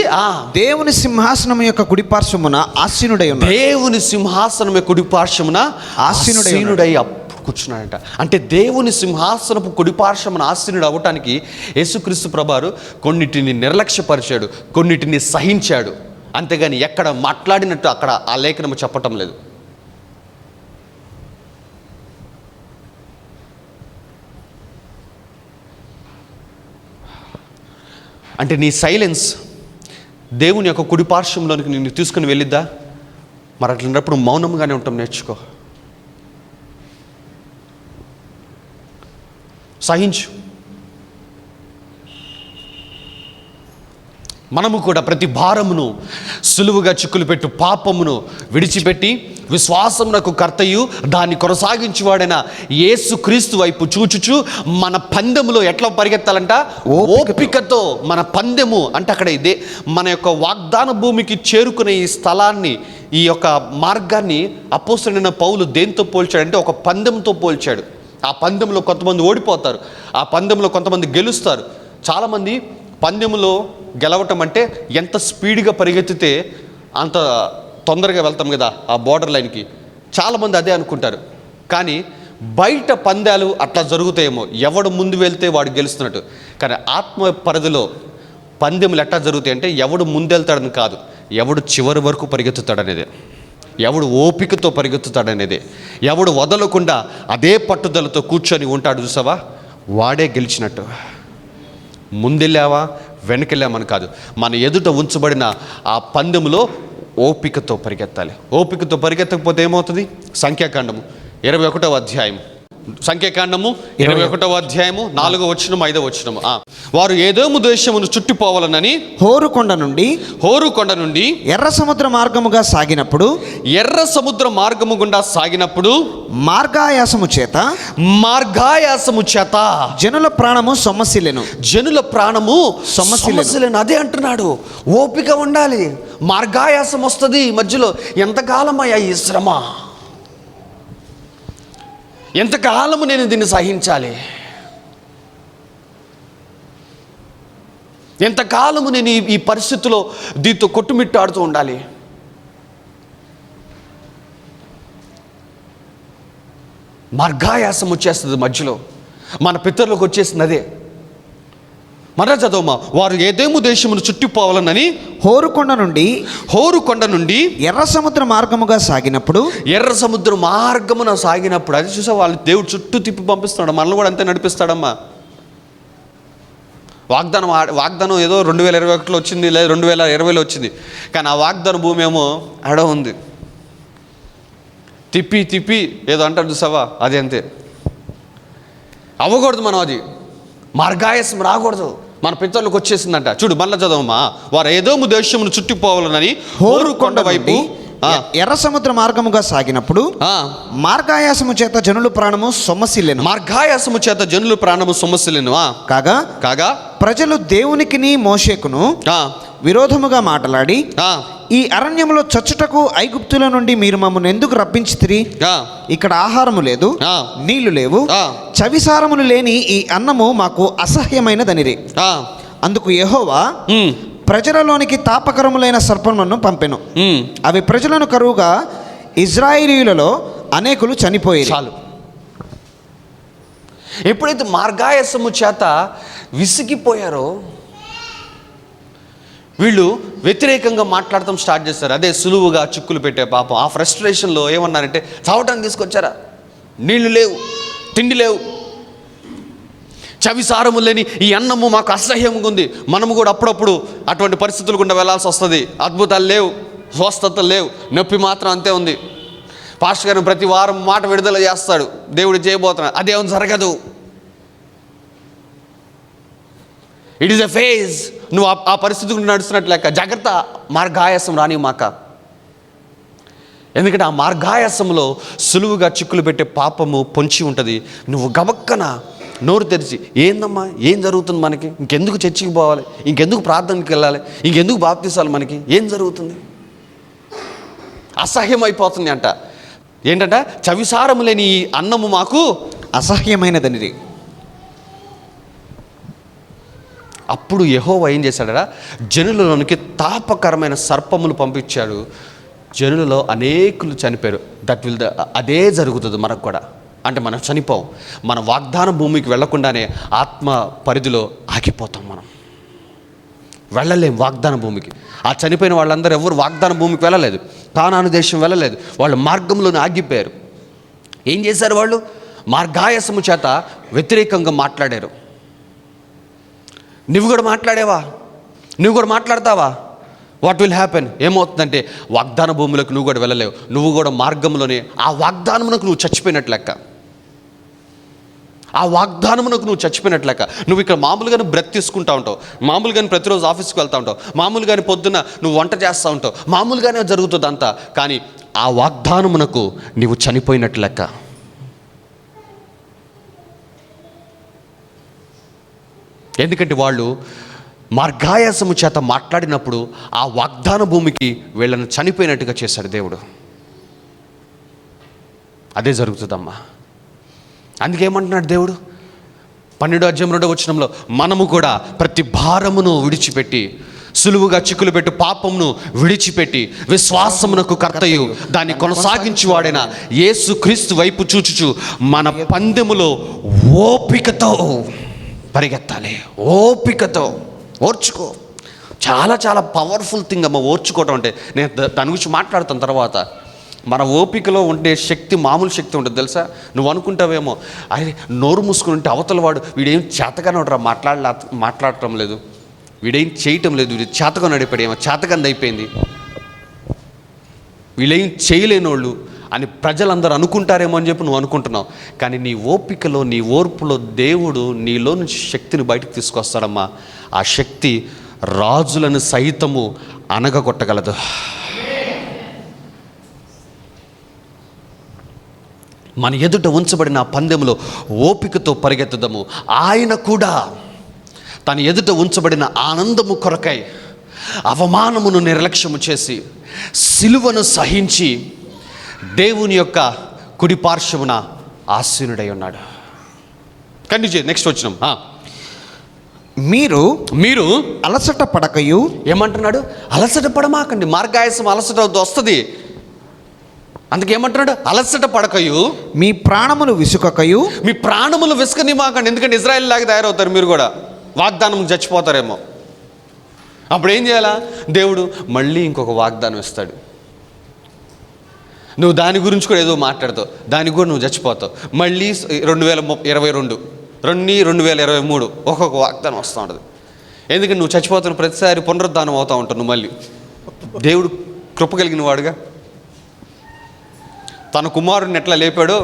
దేవుని సింహాసనం యొక్క కుడిపార్శ్వమున ఆసీనుడై ఉన్నాడు. దేవుని సింహాసనం యొక్క కుడిపార్శ్వమున ఆసీనుడై కూర్చున్నాడంట. అంటే దేవుని సింహాసనపు కుడిపార్శ్వమున ఆసీనుడు అవ్వటానికి యేసుక్రీస్తు ప్రభువారు కొన్నిటిని నిర్లక్ష్యపరిచాడు, కొన్నిటిని సహించాడు. అంతేగాని ఎక్కడ మాట్లాడినట్టు అక్కడ ఆ లేఖనము చెప్పటం లేదు. అంటే నీ సైలెన్స్ దేవుని యొక్క కుడిపార్శ్వంలోనికి నిన్ను తీసుకుని వెళ్ళిద్దా? మరి అట్లన్నప్పుడు మౌనంగానే ఉంటాం. నేర్చుకో, సహించు. మనము కూడా ప్రతి భారమును సులువుగా చిక్కులు పెట్టు పాపమును విడిచిపెట్టి విశ్వాసమునకు కర్తయు దాన్ని కొనసాగించువాడైన యేసుక్రీస్తు వైపు చూచుచు మన పందెములో ఎట్లా పరిగెత్తాలంట? ఓపికతో. మన పందెము అంటే అక్కడ ఇదే మన యొక్క వాగ్దాన భూమికి చేరుకునే ఈ స్థలాన్ని, ఈ యొక్క మార్గాన్ని అపోస్తలుడైన పౌలు దేంతో పోల్చాడంటే ఒక పందెంతో పోల్చాడు. ఆ పందెంలో కొంతమంది ఓడిపోతారు, ఆ పందెంలో కొంతమంది గెలుస్తారు. చాలామంది పందెంలో గెలవటం అంటే ఎంత స్పీడ్గా పరిగెత్తితే అంత తొందరగా వెళ్తాం కదా ఆ బోర్డర్ లైన్కి. చాలామంది అదే అనుకుంటారు. కానీ బయట పందాలు అట్లా జరుగుతాయేమో, ఎవడు ముందు వెళ్తే వాడు గెలుస్తున్నట్టు. కానీ ఆత్మ పరిధిలో పందెములు ఎట్లా జరుగుతాయి అంటే ఎవడు ముందెళ్తాడని కాదు, ఎవడు చివరి వరకు పరిగెత్తుతాడనేదే, ఎవడు ఓపికతో పరిగెత్తుతాడనేదే, ఎవడు వదలకుండా అదే పట్టుదలతో కూర్చొని ఉంటాడు చూసావా, వాడే గెలిచినట్టు. ముందెళ్ళావా వెనకెళ్ళామని కాదు, మన ఎదుట ఉంచబడిన ఆ పందెములో ఓపికతో పరిగెత్తాలి. ఓపికతో పరిగెత్తకపోతే ఏమవుతుంది? సంఖ్యాకాండము 21వ అధ్యాయం సంఖ్యాకాండము 21వ అధ్యాయము 4వ వచనం 5వ వచనం. వారు ఏదోము దేశమును చుట్టిపోవాలనని హోరు కొండ నుండి ఎర్ర సముద్ర మార్గముగా సాగినప్పుడు ఎర్ర సముద్ర మార్గము గుండా సాగినప్పుడు మార్గాయాసము చేత జనుల ప్రాణము సొమ్మసిల్లెను. జనుల ప్రాణము సొమ్మసిల్లెను. అదే అంటున్నాడు, ఓపిక ఉండాలి. మార్గాయాసం వస్తుంది మధ్యలో. ఎంతకాలం అయ్యా ఈ శ్రమ, ఎంతకాలము నేను దీన్ని సహించాలి, ఎంతకాలము నేను ఈ పరిస్థితిలో దీంతో కొట్టుమిట్టాడుతూ ఉండాలి. మార్గాయాసం వచ్చేస్తుంది మధ్యలో. మన పితరులకు వచ్చేసింది అదే. మరలా చదవమా. వారు ఏదేము దేశమును చుట్టిపోవాలనని హోరు కొండ నుండి ఎర్ర సముద్ర మార్గముగా సాగినప్పుడు అది చూసా, వాళ్ళు దేవుడు చుట్టూ తిప్పి పంపిస్తున్నాడు. మనల్ని కూడా అంతే నడిపిస్తాడమ్మా. వాగ్దానం ఏదో 2021లో వచ్చింది, లేదా 2020లో వచ్చింది. కానీ ఆ వాగ్దాన భూమి ఏమో అడ ఉంది. తిప్పి ఏదో అంటారు చూసావా, అది అంతే. అవ్వకూడదు మనం, అది మార్గాయసం రాకూడదు. మన పితరులకు వచ్చేసిందంట. చూడు మళ్ళీ చదవమ్మా. వారు ఏదోము దేశమును చుట్టిపోవాలనని హోరు కొండ వైపు ఎర్ర సముద్ర మార్గముగా సాగినప్పుడు మార్గాయాసము చేత జనుల ప్రాణము సొమ్మసిల్లెను. కాగా ప్రజలు దేవునికిని మోషేకును విరోధముగా మాట్లాడి, ఈ అరణ్యములో చచ్చుటకు ఐగుప్తుల నుండి మీరు మమ్మల్ని ఎందుకు రప్పించితిరి? ఇక్కడ ఆహారము లేదు, నీళ్లు లేవు, చవిసారములు లేని ఈ అన్నము మాకు అసహ్యమైనదనిరి. అందుకు యెహోవా ప్రజలలోనికి తాపకరములైన సర్పములను పంపెను. అవి ప్రజలను కరువుగా ఇజ్రాయేలీయులలో అనేకులు చనిపోయారు. చాలు. ఎప్పుడైతే మార్గాయసము చేత విసిగిపోయారో వీళ్ళు వ్యతిరేకంగా మాట్లాడటం స్టార్ట్ చేస్తారు. అదే సులువుగా చిక్కులు పెట్టే పాపం. ఆ ఫ్రస్ట్రేషన్లో ఏమన్నారంటే, చావటాన్ని తీసుకొచ్చారా, నీళ్లు లేవు, తిండి లేవు, చవిసారము లేని ఈ అన్నము మాకు అసహ్యంగా ఉంది. మనము కూడా అప్పుడప్పుడు అటువంటి పరిస్థితులు గుండా వెళ్ళాల్సి వస్తుంది. అద్భుతాలు లేవు, స్వస్థతలు లేవు, నొప్పి మాత్రం అంతే ఉంది. పాస్టర్ గారిని ప్రతి వారం మాట విడుదల చేస్తాడు, దేవుడు చేయబోతున్నాడు, అదేం జరగదు. It is a phase. నువ్వు ఆ పరిస్థితి గురించి నడుస్తున్నట్లు లెక్క. జాగ్రత్త, మార్గాయాసం రాని మాక. ఎందుకంటే ఆ మార్గాయాసంలో సులువుగా చిక్కులు పెట్టే పాపము పొంచి ఉంటుంది. నువ్వు గబక్కన నోరు తెరిచి, ఏందమ్మా, ఏం జరుగుతుంది మనకి, ఇంకెందుకు చర్చికి పోవాలి, ఇంకెందుకు ప్రార్థనకి వెళ్ళాలి, ఇంకెందుకు బాప్తిసాలి, మనకి ఏం జరుగుతుంది, అసహ్యం అయిపోతుంది అంట. ఏంటంట, చవిసారము లేని ఈ అన్నము మాకు అసహ్యమైనదనిది. అప్పుడు యెహోవా ఏం చేశాడట, జనులలోనికి తాపకరమైన సర్పములు పంపించాడు. జనులలో అనేకులు చనిపోయారు. అదే జరుగుతుంది మనకు కూడా. అంటే మనం చనిపోం, మన వాగ్దాన భూమికి వెళ్లకుండానే ఆత్మ పరిధిలో ఆగిపోతాం. మనం వెళ్ళలేం వాగ్దాన భూమికి. ఆ చనిపోయిన వాళ్ళందరూ ఎవరు వాగ్దాన భూమికి వెళ్ళలేదు, కానాను దేశం వెళ్ళలేదు. వాళ్ళు మార్గంలోనే ఆగిపోయారు. ఏం చేశారు వాళ్ళు? మార్గాయాసము చేత వ్యతిరేకంగా మాట్లాడారు. నువ్వు కూడా మాట్లాడేవా? నువ్వు కూడా మాట్లాడతావా? What will happen? ఏమవుతుందంటే వాగ్దాన భూములకు నువ్వు కూడా వెళ్ళలేవు. నువ్వు కూడా మార్గంలోనే ఆ వాగ్దానమునకు నువ్వు చచ్చిపోయినట్లు లెక్క. ఆ వాగ్దానమునకు నువ్వు చచ్చిపోయినట్లు లెక్క. నువ్వు ఇక్కడ మామూలుగానే బ్రెత్ తీసుకుంటూ ఉంటావు, మామూలుగానే ప్రతిరోజు ఆఫీస్కి వెళ్తూ ఉంటావు, మామూలుగానే పొద్దున్న నువ్వు వంట చేస్తూ ఉంటావు, మామూలుగానే జరుగుతుంది అంతా. కానీ ఆ వాగ్దానమునకు నీవు చనిపోయినట్లు లెక్క. ఎందుకంటే వాళ్ళు మార్గాయాసము చేత మాట్లాడినప్పుడు ఆ వాగ్దాన భూమికి వీళ్ళని చనిపోయినట్టుగా చేశాడు దేవుడు. అదే జరుగుతుందమ్మా. అందుకేమంటున్నాడు దేవుడు 12:2 మనము కూడా ప్రతి భారమును విడిచిపెట్టి, సులువుగా చిక్కులు పెట్టి పాపమును విడిచిపెట్టి, విశ్వాసమునకు కర్తయు దాన్ని కొనసాగించువాడైన యేసు క్రీస్తు వైపు చూచుచు మన పందెములో ఓపికతో పరిగెత్తాలి. ఓపికతో ఓర్చుకో. చాలా చాలా పవర్ఫుల్ థింగ్ అమ్మ ఓర్చుకోవటం అంటే. నేను దాని గురించి మాట్లాడుతాను తర్వాత. మన ఓపికలో ఉండే శక్తి మామూలు శక్తి ఉంటుంది తెలుసా. నువ్వు అనుకుంటావేమో, అరే నోరు మూసుకుని ఉంటే అవతల వాడు వీడేం చేతగానే ఉంటారా, మాట్లాడటం లేదు, వీడేం చేయటం లేదు, వీడు చేతగా నడిపాడు, ఏమో చేతకంది అయిపోయింది, వీళ్ళేం చేయలేనోళ్ళు అని ప్రజలందరూ అనుకుంటారేమో అని చెప్పి నువ్వు అనుకుంటున్నావు. కానీ నీ ఓపికలో, నీ ఓర్పులో దేవుడు నీలో నుంచి శక్తిని బయటకు తీసుకొస్తాడమ్మా. ఆ శక్తి రాజులను సైతము అనగగొట్టగలదు. మన ఎదుట ఉంచబడిన పందెంలో ఓపికతో పరిగెత్తుదాము. ఆయన కూడా తన ఎదుట ఉంచబడిన ఆనందము కొరకై అవమానమును నిర్లక్ష్యము చేసి సిలువను సహించి దేవుని యొక్క కుడి పార్శ్వమున ఆసీనుడై ఉన్నాడు. కంటిన్యూ. నెక్స్ట్ వచ్చినాం. మీరు మీరు అలసట పడకయు. ఏమంటున్నాడు? అలసట పడమాకండి. మార్గాయసం అలసట వస్తుంది. అందుకేమంటున్నాడు? అలసట పడకయు, మీ ప్రాణములు విసుకకయు. మీ ప్రాణములు విసుకనిమాకండి. ఎందుకంటే ఇజ్రాయెల్ లాగా తయారవుతారు మీరు కూడా. వాగ్దానం చచ్చిపోతారేమో. అప్పుడు ఏం చేయాలా? దేవుడు మళ్ళీ ఇంకొక వాగ్దానం ఇస్తాడు. నువ్వు దాని గురించి కూడా ఏదో మాట్లాడతావు, దానికి కూడా నువ్వు చచ్చిపోతావు. మళ్ళీ 2022 2023 ఒక్కొక్క వాగ్దానం వస్తూ ఉంటుంది. ఎందుకంటే నువ్వు చచ్చిపోతున్న ప్రతిసారి పునరుద్ధానం అవుతూ ఉంటావు నువ్వు మళ్ళీ. దేవుడు కృప కలిగిన వాడుగా తన కుమారుడిని ఎట్లా లేపాడో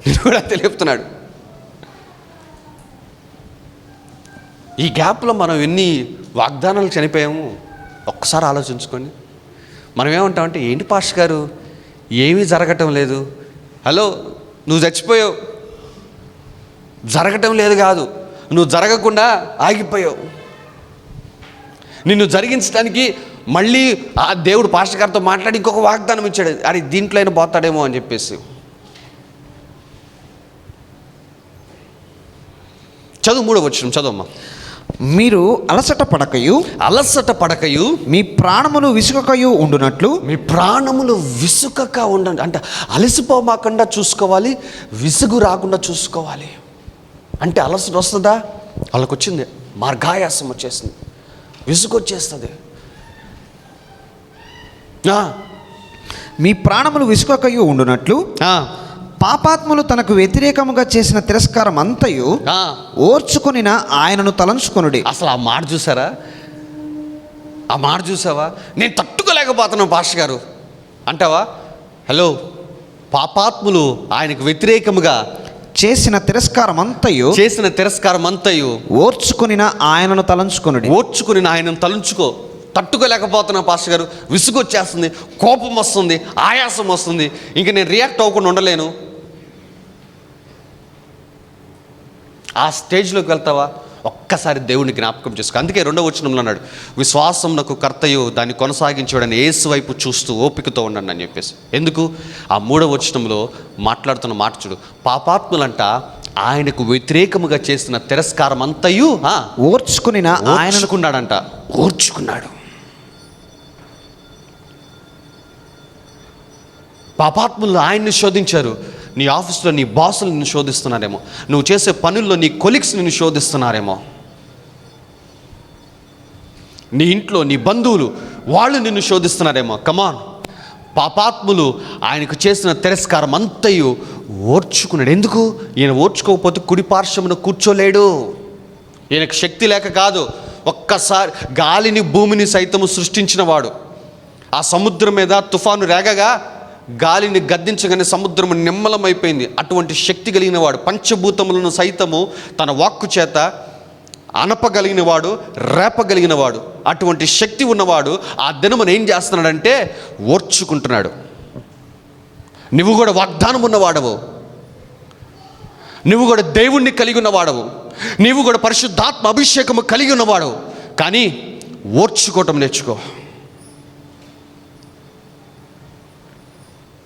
నేను కూడా అంతే లేపుతున్నాడు. ఈ గ్యాప్లో మనం ఎన్ని వాగ్దానాలు చనిపోయాము ఒక్కసారి ఆలోచించుకొని. మనం ఏమంటామంటే, ఏంటి పాస్టర్ గారు ఏమీ జరగటం లేదు. హలో, నువ్వు చచ్చిపోయావు. జరగటం లేదు కాదు, నువ్వు జరగకుండా ఆగిపోయావు. నిన్ను జరిగించడానికి మళ్ళీ ఆ దేవుడు పాస్టర్ గారితో మాట్లాడి ఇంకొక వాగ్దానం ఇచ్చాడు. అది దీంట్లో అయినా పోతాడేమో అని చెప్పేసి. చదువు 3వ వచనం చదువమ్మా. మీరు అలసట పడకయు. అలసట పడకయు, మీ ప్రాణములు విసుకకయు ఉండునట్లు. మీ ప్రాణములు విసుకక ఉండండి. అంటే అలసిపోమాకుండా చూసుకోవాలి, విసుగు రాకుండా చూసుకోవాలి. అంటే అలసట వస్తుందా? వాళ్ళకు వచ్చింది. మార్గాయాసం వచ్చేసింది, విసుగు వచ్చేస్తుంది. మీ ప్రాణములు విసుకకయు ఉండునట్లు పాపాత్ములు తనకు వ్యతిరేకముగా చేసిన తిరస్కారం అంతయు ఓర్చుకొనిన ఆయనను తలంచుకొనుడి. అసలు ఆ మాట చూసారా? ఆ మాట చూసావా? నేను తట్టుకోలేకపోతున్నాను పాస్టర్ గారు అంటావా? హలో, పాపాత్ములు ఆయనకు వ్యతిరేకముగా చేసిన తిరస్కారం అంతయు ఓర్చుకొనిన ఆయనను తలంచుకొనుడి. ఓర్చుకుని ఆయనను తలంచుకో. తట్టుకోలేకపోతున్నా పాస్టర్ గారు, విసుగు వచ్చేస్తుంది, కోపం వస్తుంది, ఆయాసం వస్తుంది, ఇంక నేను రియాక్ట్ అవ్వకుండా ఉండలేను. ఆ స్టేజ్లోకి వెళ్తావా? ఒక్కసారి దేవుని జ్ఞాపకం చేసుకో. అందుకే 2వ వచనంలో అన్నాడు, విశ్వాసమునకు కర్తయు దాన్ని కొనసాగించేవాడని యేసు వైపు చూస్తూ ఓపికతో ఉండండి అని చెప్పేసి. ఎందుకు? ఆ 3వ వచనంలో మాట్లాడుతున్న మాట చూడు. పాపాత్ములంట ఆయనకు వ్యతిరేకముగా చేసిన తిరస్కారం అంతయు ఓర్చుకున్నాడంట. ఓర్చుకున్నాడు. పాపాత్ములు ఆయన్ని శోధించారు. నీ ఆఫీస్లో నీ బాసులు నిన్ను శోధిస్తున్నారేమో, నువ్వు చేసే పనుల్లో నీ కొలీగ్స్ నిన్ను శోధిస్తున్నారేమో, నీ ఇంట్లో నీ బంధువులు వాళ్ళు నిన్ను శోధిస్తున్నారేమో. కమాన్, పాపాత్ములు ఆయనకు చేసిన తిరస్కారం అంతయు ఓర్చుకున్నాడు. ఎందుకు? ఈయన ఓర్చుకోకపోతే కుడి పార్శ్వమున కూర్చోలేడు. ఈయనకు శక్తి లేక కాదు. ఒక్కసారి గాలిని భూమిని సైతము సృష్టించిన వాడు, ఆ సముద్రం మీద తుఫాను రేగగా గాలిని గద్దించగానే సముద్రము నిమ్మలమైపోయింది. అటువంటి శక్తి కలిగిన వాడు, పంచభూతములను సైతము తన వాక్కు చేత అనపగలిగిన వాడు, రేపగలిగిన వాడు, అటువంటి శక్తి ఉన్నవాడు ఆ దినమును ఏం చేస్తున్నాడంటే ఓర్చుకుంటున్నాడు. నువ్వు కూడా వాగ్దానం ఉన్నవాడవు, నువ్వు కూడా దేవుణ్ణి కలిగి ఉన్నవాడవు, నీవు కూడా పరిశుద్ధాత్మ అభిషేకము కలిగి ఉన్నవాడవు. కానీ ఓర్చుకోవటం నేర్చుకో.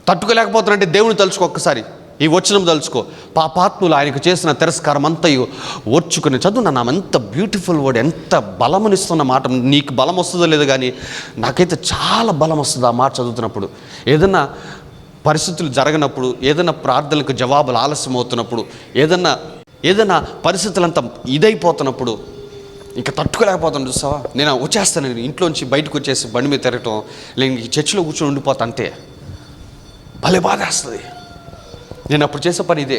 తట్టుకోలేకపోతున్నాడంటే దేవుని తలుచుకో. ఒక్కసారి ఈ వచనం తలుచుకో. పాపాత్ములు ఆయనకు చేసిన తిరస్కారం అంతయు ఓర్చుకుని. చదువు నా ఎంత బ్యూటిఫుల్ వర్డ్, ఎంత బలమునిస్తున్న మాట. నీకు బలం వస్తుందో లేదో కానీ నాకైతే చాలా బలం వస్తుంది ఆ మాట చదువుతున్నప్పుడు. ఏదన్నా పరిస్థితులు జరగనప్పుడు, ఏదైనా ప్రార్థనలకు జవాబులు ఆలస్యం అవుతున్నప్పుడు, ఏదైనా పరిస్థితులంతా ఇదైపోతున్నప్పుడు, ఇంకా తట్టుకోలేకపోతాను. చూస్తావా, నేను వచ్చేస్తాను, నేను ఇంట్లోంచి బయటకు వచ్చేసి బండి మీద తిరగటం, లేక చర్చిలో కూర్చొని ఉండిపోతా, అంతే. భలే బాధ వేస్తుంది. నేను అప్పుడు చేసే పని ఇదే.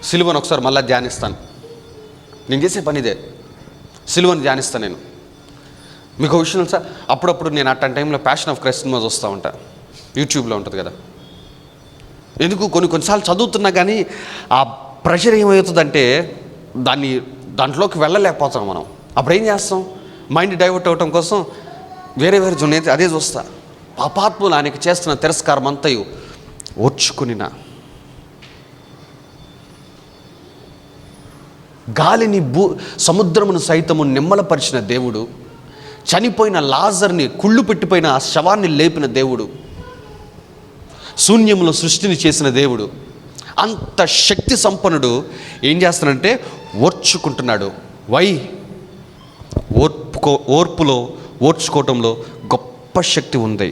సిలువను ఒకసారి మళ్ళీ ధ్యానిస్తాను. నేను చేసే పని ఇదే, సిలువను ధ్యానిస్తాను నేను. మీకు ఒక విషయం సార్, అప్పుడప్పుడు నేను అట్లాంటి టైంలో ప్యాషన్ ఆఫ్ క్రైస్ట్ సినిమా చూస్తూ ఉంటాను. యూట్యూబ్లో ఉంటుంది కదా. ఎందుకు కొన్నిసార్లు చదువుతున్నా కానీ ఆ ప్రెషర్ ఏమవుతుందంటే దాంట్లోకి వెళ్ళలేకపోతాం మనం. అప్పుడు ఏం చేస్తాం? మైండ్ డైవర్ట్ అవ్వటం కోసం వేరే జునేది అదే చూస్తా. పాపాత్ములు ఆయనకి చేస్తున్న తిరస్కారం అంతయు ఓర్చుకునిన, గాలిని సముద్రమును సైతము నిమ్మలపరిచిన దేవుడు, చనిపోయిన లాజర్ని కుళ్ళు పెట్టిపోయిన ఆ శవాన్ని లేపిన దేవుడు, శూన్యములో సృష్టిని చేసిన దేవుడు, అంత శక్తి సంపన్నుడు ఏం చేస్తానంటే ఓర్చుకుంటున్నాడు. ఓర్పులో ఓర్చుకోవటంలో గొప్ప శక్తి ఉంది,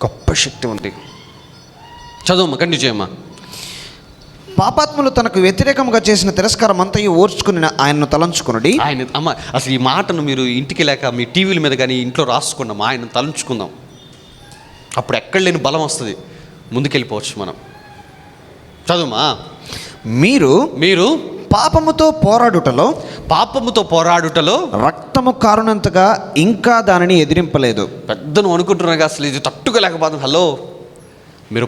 గొప్ప శక్తి ఉంది. చదువమ్మా, కంటిన్యూ చేయమ్మా. పాపాత్ములు తనకు వ్యతిరేకంగా చేసిన తిరస్కారం అంతయు ఓర్చుకుని ఆయనను తలంచుకునుడి. ఆయన అమ్మ అసలు ఈ మాటను మీరు ఇంటికి లేక మీ టీవీల మీద కానీ ఇంట్లో రాసుకున్నాం, ఆయన తలంచుకుందాం. అప్పుడు ఎక్కడ లేని బలం వస్తుంది, ముందుకెళ్ళిపోవచ్చు మనం. చదువుమా. మీరు పాపముతో పోరాడుటలో రక్తము కారునంతగా ఇంకా దానిని ఎదిరింపలేదు. పెద్దను అనుకుంటున్నాగా అసలు ఇది తట్టుకోలేకపోతుంది. హలో, మీరు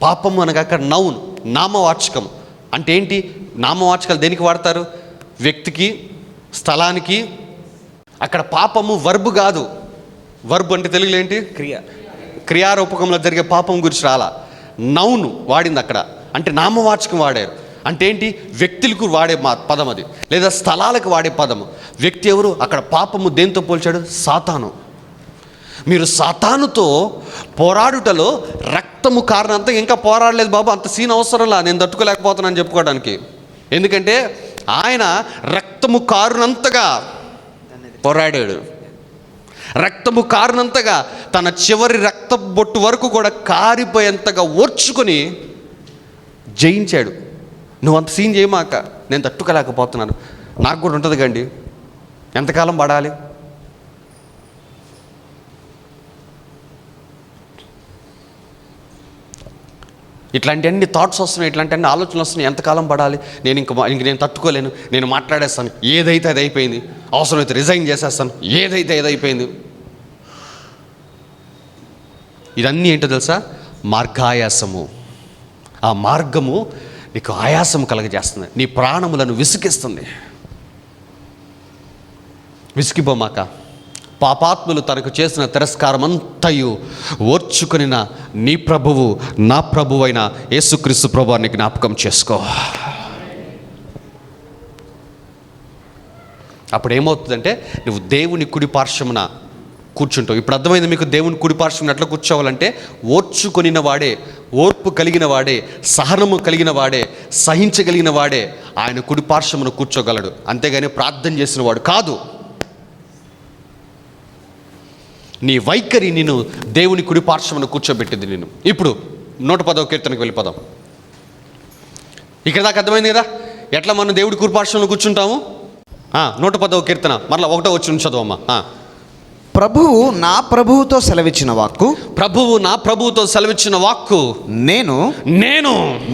పాపము అనగా అక్కడ నౌన్, నామవాచకం అంటే ఏంటి? నామవాచకాలు దేనికి వాడతారు? వ్యక్తికి, స్థలానికి. అక్కడ పాపము వర్బు కాదు. వర్బు అంటే తెలుగులో ఏంటి? క్రియారూపకంలో జరిగే పాపం గురించి రాలా, నౌను వాడింది అక్కడ. అంటే నామవాచకం వాడారు. అంటే ఏంటి? వ్యక్తులకు వాడే పదం అది, లేదా స్థలాలకు వాడే పదము. వ్యక్తి ఎవరు? అక్కడ పాపము దేంతో పోల్చాడు? సాతాను. మీరు సాతానుతో పోరాడుటలో రక్తము కారణంతా ఇంకా పోరాడలేదు బాబు, అంత సీన్ అవసరంలా, నేను తట్టుకోలేకపోతున్నాను చెప్పుకోవడానికి. ఎందుకంటే ఆయన రక్తము కారునంతగా పోరాడాడు. రక్తము కారునంతగా తన చివరి రక్త బొట్టు వరకు కూడా కారిపోయేంతగా ఓర్చుకొని జయించాడు. నువ్వు అంత సీన్ చేయమాక, నేను తట్టుకోలేకపోతున్నాను. నాకు కూడా ఉంటుంది కండి, ఎంతకాలం పడాలి? ఇట్లాంటి అన్ని థాట్స్ వస్తున్నాయి, ఇట్లాంటి అన్ని ఆలోచనలు వస్తున్నాయి. ఎంతకాలం పడాలి? ఇంక నేను తట్టుకోలేను, నేను మాట్లాడేస్తాను, ఏదైతే అది అయిపోయింది, అవసరమైతే రిజైన్ చేసేస్తాను, ఏదైతే ఏదైపోయింది. ఇదన్నీ ఏంటో తెలుసా? మార్గాయాసము. ఆ మార్గము నీకు ఆయాసము కలగజేస్తుంది, నీ ప్రాణములను విసిగిస్తుంది. విసిగిపోమాక. పాపాత్ములు తనకు చేసిన తిరస్కారమంతయు ఓర్చుకునిన నీ ప్రభువు, నా ప్రభువు అయిన యేసుక్రీస్తు ప్రభువాన్ని జ్ఞాపకం చేసుకో. అప్పుడు ఏమవుతుందంటే నువ్వు దేవుని కుడి పార్శ్వమున కూర్చుంటావు. ఇప్పుడు అర్థమైంది మీకు? దేవుని కుడి పార్శ్వమున ఎట్లా కూర్చోవాలంటే, ఓర్చుకొనిన వాడే, ఓర్పు కలిగిన వాడే, సహనము కలిగిన వాడే, సహించగలిగిన వాడే ఆయన కుడి పార్శ్వమున కూర్చోగలడు. అంతేగాని ప్రార్థన చేసిన వాడు కాదు. నీ వైఖరి నేను దేవుని కుడి పార్శ్వమున కూర్చోబెట్టింది నేను. ఇప్పుడు 110వ కీర్తనకు వెళ్ళిపోదాం. ఇక్కడ దాకా అర్థమైంది కదా ఎట్లా మనం దేవుడి కుడి పార్శ్వమున కూర్చుంటాము? 110వ కీర్తన మరలా 1వ వచనం చదవమ్మా. ప్రభువు నా ప్రభువుతో సెలవిచ్చిన వాక్కు, ప్రభువు నా ప్రభువుతో సెలవిచ్చిన వాక్కు, నేను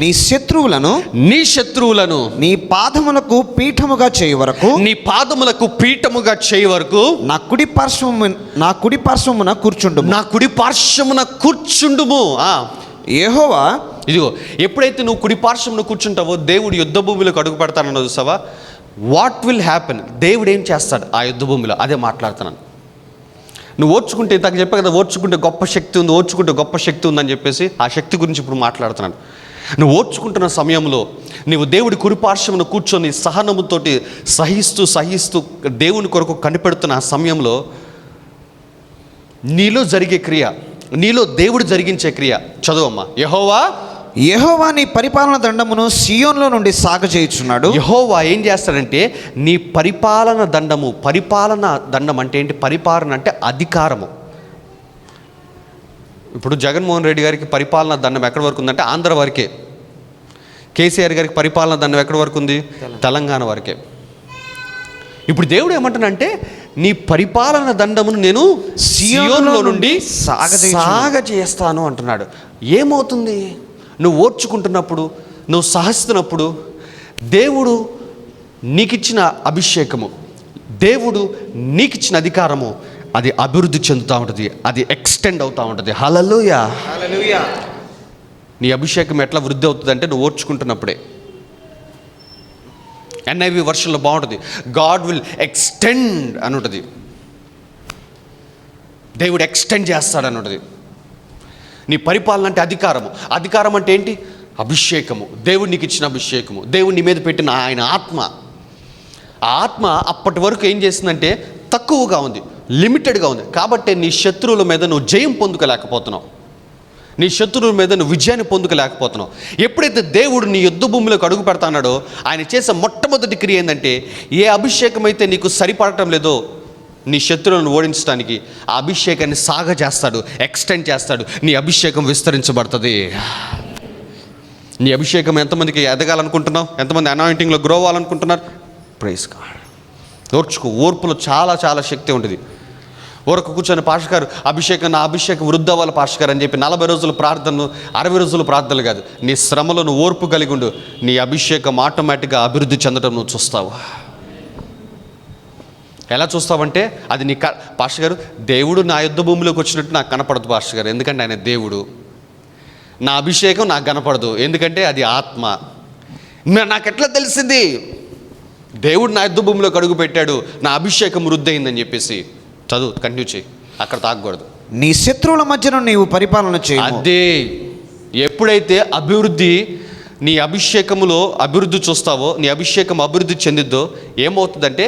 నీ శత్రువులను నీ పాదములకు పీఠముగా చేయ వరకు నా కుడి పార్శ్వమున కూర్చుండుము. యెహోవా, ఇదిగో ఎప్పుడైతే నువ్వు కుడి పార్శ్వమున కూర్చుంటావో దేవుడు యుద్ధ భూమిలోకి అడుగు పెడతానన్న చూసావా? What will happen? దేవుడు ఏం చేస్తాడు ఆ యుద్ధ భూమిలో? అదే మాట్లాడుతున్నాను. నువ్వు ఓర్చుకుంటే, ఇంతకు చెప్పా కదా, ఓర్చుకుంటే గొప్ప శక్తి ఉందని చెప్పేసి ఆ శక్తి గురించి ఇప్పుడు మాట్లాడుతున్నాను. నువ్వు ఓర్చుకుంటున్న సమయంలో నువ్వు దేవుడి కుడిపార్శ్వమున కూర్చొని సహనముతోటి సహిస్తూ దేవుని కొరకు కనిపెడుతున్న ఆ సమయంలో నీలో జరిగే క్రియ, నీలో దేవుడు జరిగించే క్రియ చదువమ్మా. యెహోవా నీ పరిపాలన దండమును సియోన్లో నుండి సాగజేయుచున్నాడు. యెహోవా ఏం చేస్తాడంటే నీ పరిపాలన దండం అంటే ఏంటి? పరిపాలన అంటే అధికారము. ఇప్పుడు జగన్మోహన్ రెడ్డి గారికి పరిపాలన దండం ఎక్కడి వరకు ఉందంటే ఆంధ్ర వరకే. కేసీఆర్ గారికి పరిపాలన దండం ఎక్కడి వరకు ఉంది? తెలంగాణ వరకే. ఇప్పుడు దేవుడు ఏమంటానంటే నీ పరిపాలన దండమును నేను సియోన్లో నుండి సాగజేస్తాను అంటున్నాడు. ఏమవుతుంది? నువ్వు ఓర్చుకుంటున్నప్పుడు, నువ్వు సహిస్తున్నప్పుడు దేవుడు నీకిచ్చిన అభిషేకము, దేవుడు నీకిచ్చిన అధికారము అది అభివృద్ధి చెందుతూ ఉంటుంది, అది ఎక్స్టెండ్ అవుతూ ఉంటుంది. హల్లెలూయా. నీ అభిషేకం ఎట్లా వృద్ధి అవుతుంది అంటే నువ్వు ఓర్చుకుంటున్నప్పుడే. NIV వర్షన్లో బాగుంటుంది, గాడ్ విల్ ఎక్స్టెండ్ అని ఉంటుంది. దేవుడు ఎక్స్టెండ్ చేస్తాడని ఉంటుంది. నీ పరిపాలన అంటే అధికారము. అధికారం అంటే ఏంటి? అభిషేకము. దేవుడు నీకు ఇచ్చిన అభిషేకము, దేవుడు నీ మీద పెట్టిన ఆయన ఆత్మ. ఆ ఆత్మ అప్పటి వరకు ఏం చేసిందంటే తక్కువగా ఉంది, లిమిటెడ్గా ఉంది. కాబట్టి నీ శత్రువుల మీద నువ్వు జయం పొందుకోలేకపోతున్నావు, నీ శత్రువుల మీద నువ్వు విజయాన్ని పొందుకోలేకపోతున్నావు. ఎప్పుడైతే దేవుడు నీ యుద్ధ భూమిలోకి అడుగు పెడతాడో ఆయన చేసే మొట్టమొదటి క్రియ ఏంటంటే, ఏ అభిషేకం అయితే నీకు సరిపడటం లేదో నీ శత్రువులను ఓడించడానికి ఆ అభిషేకాన్ని సాగజేస్తాడు, ఎక్స్టెండ్ చేస్తాడు. నీ అభిషేకం విస్తరించబడుతుంది. నీ అభిషేకం ఎంతమందికి ఎదగాలనుకుంటున్నావు? ఎంతమంది అనాయింటింగ్లో గ్రో అవ్వాలనుకుంటున్నారు? Praise God. ఓర్చుకో. ఓర్పులో చాలా చాలా శక్తి ఉంటుంది. ఊరకు కూర్చొని పాస్టర్ గారు నా అభిషేకం వృద్ధి అవ్వాలి పాస్టర్ గారు అని చెప్పి 40 రోజుల ప్రార్థనలు, 60 రోజుల ప్రార్థనలు కాదు, నీ శ్రమలో నువ్వు ఓర్పు కలిగి ఉండు, నీ అభిషేకం ఆటోమేటిక్గా అభివృద్ధి చెందడం నువ్వు చూస్తావు. ఎలా చూస్తావంటే అది నీ పాస్టర్ గారు దేవుడు నా యుద్ధ భూమిలోకి వచ్చినట్టు నాకు కనపడదు పాస్టర్ గారు, ఎందుకంటే ఆయన దేవుడు. నా అభిషేకం నాకు కనపడదు, ఎందుకంటే అది ఆత్మ. నాకు ఎట్లా తెలిసింది? దేవుడు నా యుద్ధ భూమిలోకి అడుగు పెట్టాడు, నా అభిషేకం వృద్ధి అయిందని చెప్పేసి. చదువు, కంటిన్యూ చేయి, అక్కడ తాగకూడదు. నీ శత్రువుల మధ్యన నీవు పరిపాలన చేయి. అదే ఎప్పుడైతే అభివృద్ధి, నీ అభిషేకములో అభివృద్ధి చూస్తావో, నీ అభిషేకం అభివృద్ధి చెందిద్దో ఏమవుతుందంటే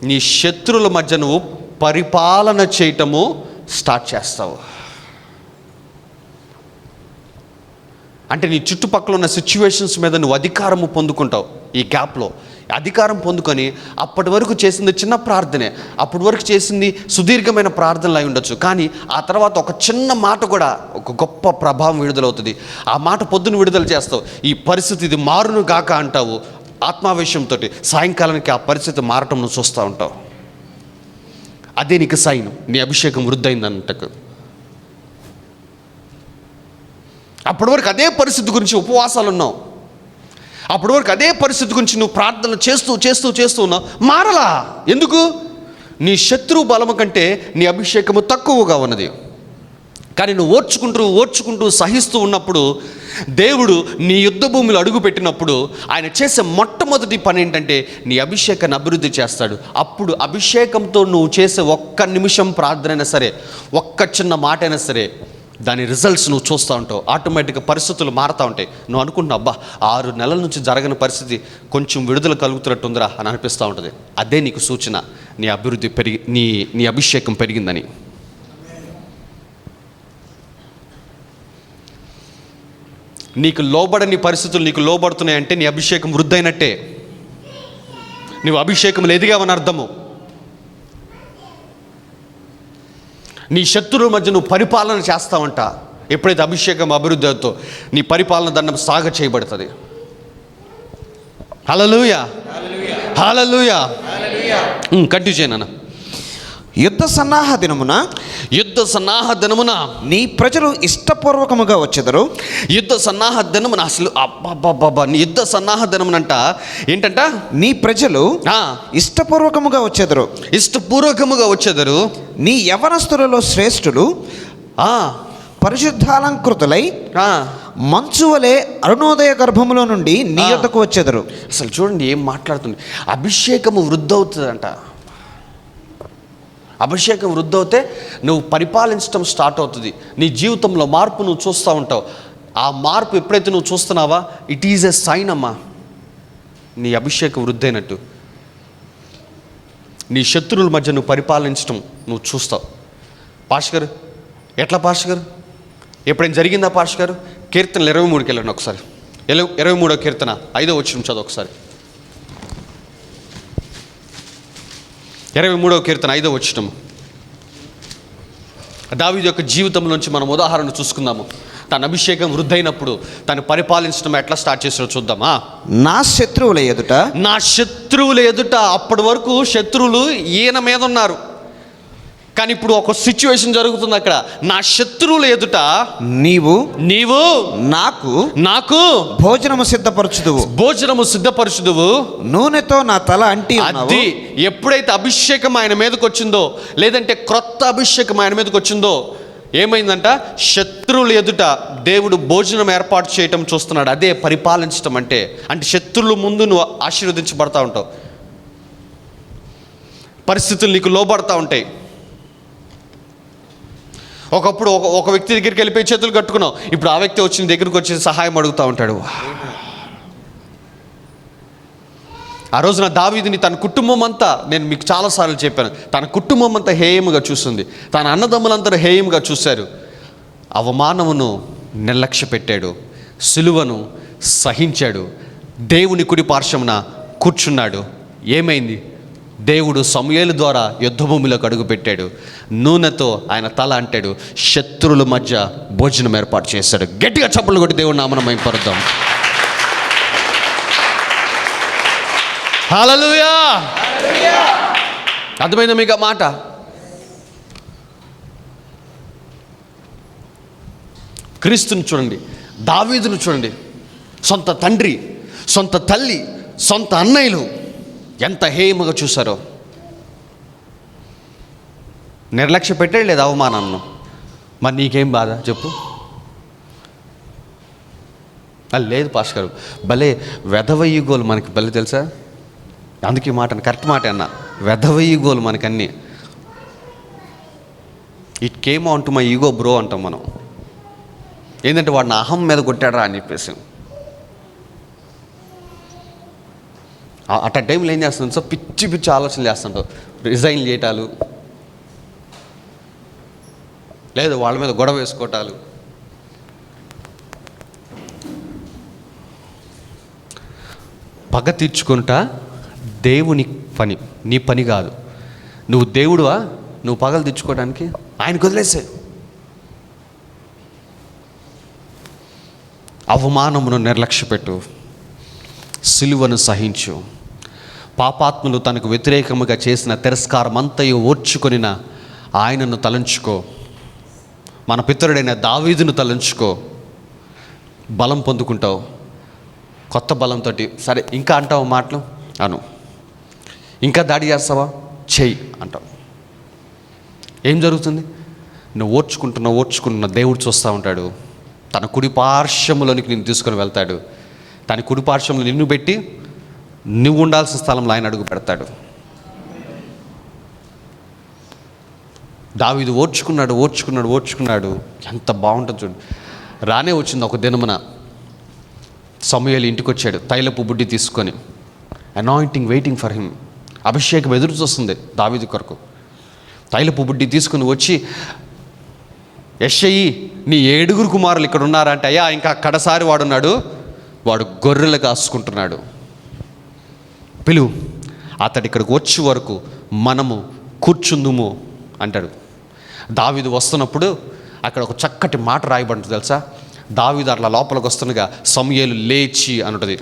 నీ శత్రువుల మధ్య నువ్వు పరిపాలన చేయటము స్టార్ట్ చేస్తావు. అంటే నీ చుట్టుపక్కల ఉన్న సిచ్యువేషన్స్ మీద నువ్వు అధికారము పొందుకుంటావు. ఈ గ్యాప్లో అధికారం పొందుకొని అప్పటి వరకు చేసింది చిన్న ప్రార్థనే, అప్పటి వరకు చేసింది సుదీర్ఘమైన ప్రార్థనలు అయి ఉండొచ్చు, కానీ ఆ తర్వాత ఒక చిన్న మాట కూడా ఒక గొప్ప ప్రభావం విడుదలవుతుంది. ఆ మాట పొద్దున విడుదల చేస్తావు, ఈ పరిస్థితి ఇది మారును గాక అంటావు. ఆత్మావేశంతో సాయంకాలానికి ఆ పరిస్థితి మారటం నువ్వు చూస్తూ ఉంటావు. అదే నీకు సైన్, నీ అభిషేకం వృద్ధయిందంటకు. అప్పటి వరకు అదే పరిస్థితి గురించి ఉపవాసాలు ఉన్నావు, అప్పటి వరకు అదే పరిస్థితి గురించి నువ్వు ప్రార్థనలు చేస్తూ చేస్తూ చేస్తూ ఉన్నావు, మారలా. ఎందుకు? నీ శత్రువు బలము కంటే నీ అభిషేకము తక్కువగా ఉన్నది. కానీ నువ్వు ఓర్చుకుంటూ సహిస్తూ ఉన్నప్పుడు, దేవుడు నీ యుద్ధ భూమిలో అడుగు పెట్టినప్పుడు ఆయన చేసే మొట్టమొదటి పని ఏంటంటే నీ అభిషేకాన్ని అభివృద్ధి చేస్తాడు. అప్పుడు అభిషేకంతో నువ్వు చేసే ఒక్క నిమిషం ప్రార్థన అయినా సరే, ఒక్క చిన్న మాట అయినా సరే, దాని రిజల్ట్స్ నువ్వు చూస్తూ ఉంటావు. ఆటోమేటిక్గా పరిస్థితులు మారుతూ ఉంటాయి. నువ్వు అనుకుంటున్నావు, అబ్బా 6 నెలల నుంచి జరగని పరిస్థితి కొంచెం విడుదల కలుగుతున్నట్టుందిరా అని అనిపిస్తూ ఉంటుంది. అదే నీకు సూచన, నీ అభివృద్ధి పెరిగి నీ అభిషేకం పెరిగిందని. నీకు లోబడని పరిస్థితులు నీకు లోబడుతున్నాయంటే నీ అభిషేకం వృద్ధైనట్టే, నువ్వు అభిషేకంలో ఎదిగావని అర్థము. నీ శత్రువుల మధ్య నువ్వు పరిపాలన చేస్తావంట. ఎప్పుడైతే అభిషేకం అభివృద్ధి అవుతో నీ పరిపాలన దండం సాగ చేయబడుతుంది. హల్లెలూయా, హల్లెలూయా. కంటిన్యూ చేయనా. యుద్ధ సన్నాహ దినమున నీ ప్రజలు ఇష్టపూర్వకముగా వచ్చెదరు. యుద్ధ సన్నాహ దినమున, అసలు అబ్బా యుద్ధ సన్నాహ దినమునంట ఏంటంట? నీ ప్రజలు ఇష్టపూర్వకముగా వచ్చెదరు. నీ యవనస్తులలో శ్రేష్ఠులు పరిశుద్ధాలంకృతులై మంచు వలె అరుణోదయ గర్భములో నుండి నీ యొద్దకు వచ్చెదరు. అసలు చూడండి ఏం మాట్లాడుతుంది. అభిషేకము వృద్ధి అవుతుందంట. అభిషేకం వృద్ధి అవుతే నువ్వు పరిపాలించడం స్టార్ట్ అవుతుంది. నీ జీవితంలో మార్పు నువ్వు చూస్తూ ఉంటావు. ఆ మార్పు ఎప్పుడైతే నువ్వు చూస్తున్నావా, ఇట్ ఈజ్ ఎ సైన్ అమ్మా, నీ అభిషేకం వృద్ధి అయినట్టు. నీ శత్రువుల మధ్య నువ్వు పరిపాలించడం నువ్వు చూస్తావు. పాస్టర్ గారు ఎట్లా పాస్టర్ గారు? ఎప్పుడైనా జరిగిందా పాస్టర్ గారు? కీర్తనలు 23కి వెళ్ళండి ఒకసారి. 23వ కీర్తన 5వ వచనం చదువు ఒకసారి. 23వ కీర్తన 5వ వచనం. దావీదు యొక్క జీవితంలోంచి మనం ఉదాహరణ చూసుకుందాము. తన అభిషేకం వృద్ధైనప్పుడు తను పరిపాలించడం ఎట్లా స్టార్ట్ చేసాడో చూద్దామా. నా శత్రువుల ఎదుట, అప్పటి వరకు శత్రువులు ఈయన మీద ఉన్నారు, కానీ ఇప్పుడు ఒక సిచ్యువేషన్ జరుగుతుంది అక్కడ. నా శత్రువుల ఎదుట నీవు నాకు భోజనము సిద్ధపరచుదువు, నూనెతో నా తల అంటి ఉన్నావు. అది ఎప్పుడైతే అభిషేకం ఆయన మీదకి వచ్చిందో, లేదంటే క్రొత్త అభిషేకం ఆయన మీదకి వచ్చిందో, ఏమైందంట? శత్రువుల ఎదుట దేవుడు భోజనం ఏర్పాటు చేయటం చూస్తున్నాడు. అదే పరిపాలించటం అంటే. అంటే శత్రువుల ముందు నువ్వు ఆశీర్వదించబడతా ఉంటావు, పరిస్థితులు నీకు లోబడతా ఉంటాయి. ఒకప్పుడు ఒక వ్యక్తి దగ్గరికి వెళ్ళిపోయి చేతులు కట్టుకున్నావు, ఇప్పుడు ఆ వ్యక్తి వచ్చి నీ దగ్గరికి వచ్చి సహాయం అడుగుతూ ఉంటాడు. ఆ రోజున దావీదుని తన కుటుంబం అంతా, నేను మీకు చాలాసార్లు చెప్పాను, తన కుటుంబం అంతా హేయముగా చూస్తుంది, తన అన్నదమ్ములందరూ హేయముగా చూశారు. అవమానమును నిర్లక్ష్య పెట్టాడు, సిలువను సహించాడు, దేవుని కుడి పార్శ్వమున కూర్చున్నాడు. ఏమైంది? దేవుడు సమూయేలు ద్వారా యుద్ధభూమిలోకి అడుగు పెట్టాడు. నూనెతో ఆయన తల అంటాడు, శత్రువుల మధ్య భోజనం ఏర్పాటు చేశాడు. గట్టిగా చప్పట్లు కొట్టి దేవుని నామమున మహిమపరుద్దాం. హల్లెలూయా! అర్థమైందా మీకు ఆ మాట? క్రీస్తుని చూడండి, దావీదును చూడండి. సొంత తండ్రి, సొంత తల్లి, సొంత అన్నయ్యలు ఎంత హేయముగా చూశారో. నిర్లక్ష్య పెట్టాడు లేదు అవమానాన్ని. మరి నీకేం బాధ చెప్పు? లేదు పాస్టర్ గారు, భలే వెధవయ్యి గోలు మనకి భలే తెలుసా. అందుకే మాట కరెక్ట్ మాట అన్న, వెధవయ్యి గోలు మనకన్నీ. It came on to my ego bro అంటాం మనం. ఏంటంటే వాడు నా అహం మీద కొట్టాడరా అని చెప్పేసి. అట్ టైంలో ఏం చేస్తుంది సో పిచ్చి పిచ్చి ఆలోచనలు చేస్తుంటావు. రిజైన్ చేయటాలు, లేదు వాళ్ళ మీద గొడవ వేసుకోవటాలు. పగ తీర్చుకుంటా దేవుని పని, నీ పని కాదు. నువ్వు దేవుడువా? నువ్వు పగలు తీర్చుకోవడానికి ఆయనకు వదిలేసే. అవమానమును నిర్లక్ష్యపెట్టు, సిలువను సహించు. పాపాత్ములు తనకు వ్యతిరేకముగా చేసిన తిరస్కారమంతయు ఓర్చుకొనిన ఆయనను తలంచుకో. మన పితరుడైన దావీదును తలంచుకో. బలం పొందుకుంటావు, కొత్త బలంతో. సరే ఇంకా అంటావు మాటలు అను, ఇంకా దాడి చేస్తావా చెయ్యి అంటావు. ఏం జరుగుతుంది? నువ్వు ఓర్చుకుంటున్న దేవుడు చూస్తూ ఉంటాడు. తన కుడి పార్శ్వములోనికి నిన్ను తీసుకొని వెళ్తాడు. తన కుడి పార్శ్వంలో నిన్ను పెట్టి నువ్వు ఉండాల్సిన స్థలంలో ఆయన అడుగు పెడతాడు. దావీదు ఓర్చుకున్నాడు. ఎంత బాగుంటుంది చూడు. రానే వచ్చింది ఒక దినమున సమూయేలు ఇంటికి వచ్చాడు తైలపు బుడ్డి తీసుకొని. Anointing waiting for him. అభిషేకం ఎదురు చూస్తుంది దావీదు కొరకు. తైలపు బుడ్డి తీసుకుని వచ్చి, యెష్షయి నీ 7 కుమారులు ఇక్కడ ఉన్నారా అంటే, అయ్యా ఇంకా కడసారి వాడున్నాడు, వాడు గొర్రెలు కాసుకుంటున్నాడు, పిలువు, అతడు ఇక్కడికి వచ్చే వరకు మనము కూర్చుందుము అంటాడు. దావీదు వస్తున్నప్పుడు అక్కడ ఒక చక్కటి మాట రాయబడుతుంది తెలుసా. దావీదు అట్లా లోపలికి వస్తుండగా సమూయేలు లేచి అనుంటుంది.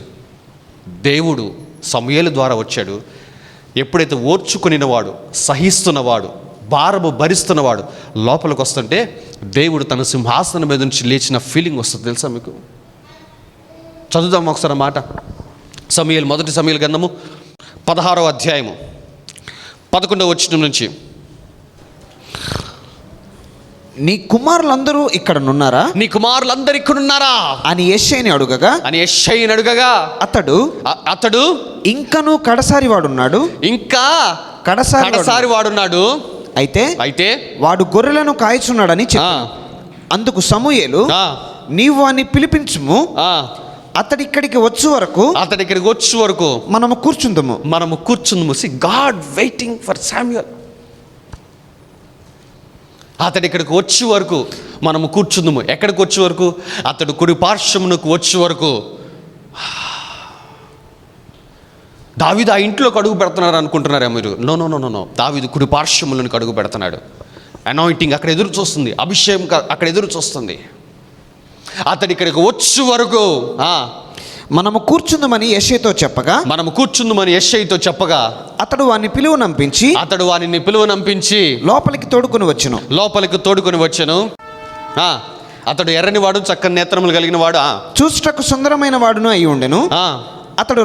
దేవుడు సమూయేలు ద్వారా వచ్చాడు. ఎప్పుడైతే ఓర్చుకునినవాడు, సహిస్తున్నవాడు, భారము భరిస్తున్నవాడు లోపలికి వస్తుంటే దేవుడు తన సింహాసనం మీద నుంచి లేచిన ఫీలింగ్ వస్తుంది తెలుసా మీకు. చదువుదాం ఒకసారి మాట. సమూయేలు, మొదటి సమూయేలు గ్రంథము 16వ అధ్యాయము 11వ వచనం నుంచి. నీ కుమారులందరూ ఇక్కడనున్నారా? నీ కుమారులందరూ ఇక్కడున్నారా అని యెష్షయిని అడుగగా అతడు ఇంకను కడసారి వాడున్నాడు, ఇంకా కడసారి వాడున్నాడు, అయితే వాడు గొర్రెలను కాయచున్నాడని చెప్పాడు. అందుకు సమూయేలు, నీవు వాణ్ణి పిలిపించుము, అతడి ఇక్కడికి వచ్చే వరకు మనము కూర్చుందుము. See, God waiting for Samuel. అతడు ఇక్కడికి వచ్చే వరకు మనము కూర్చుందుము. ఎక్కడికి వచ్చే వరకు? అతడు కుడి పార్శ్వమునకు వచ్చే వరకు. దావీదు ఆ ఇంట్లోకి అడుగు పెడుతున్నారు అనుకుంటున్నారా మీరు? నో. దావీదు కుడి పార్శ్వములకు అడుగు పెడుతున్నాడు. అనాయింటింగ్ అక్కడ ఎదురు చూస్తుంది, అభిషేకం అక్కడ ఎదురు చూస్తుంది. అతడు ఇక్కడికి వచ్చే వరకు మనము కూర్చుందుమని యెష్షయితో చెప్పగా అతడు వాని పిలువనంపించి లోపలికి తోడుకొని వచ్చెను. అతడు ఎర్రని వాడు, చక్కని నేత్రములు కలిగిన వాడు, చూచుటకు సుందరమైన వాడును అయి ఉండెను. అతడు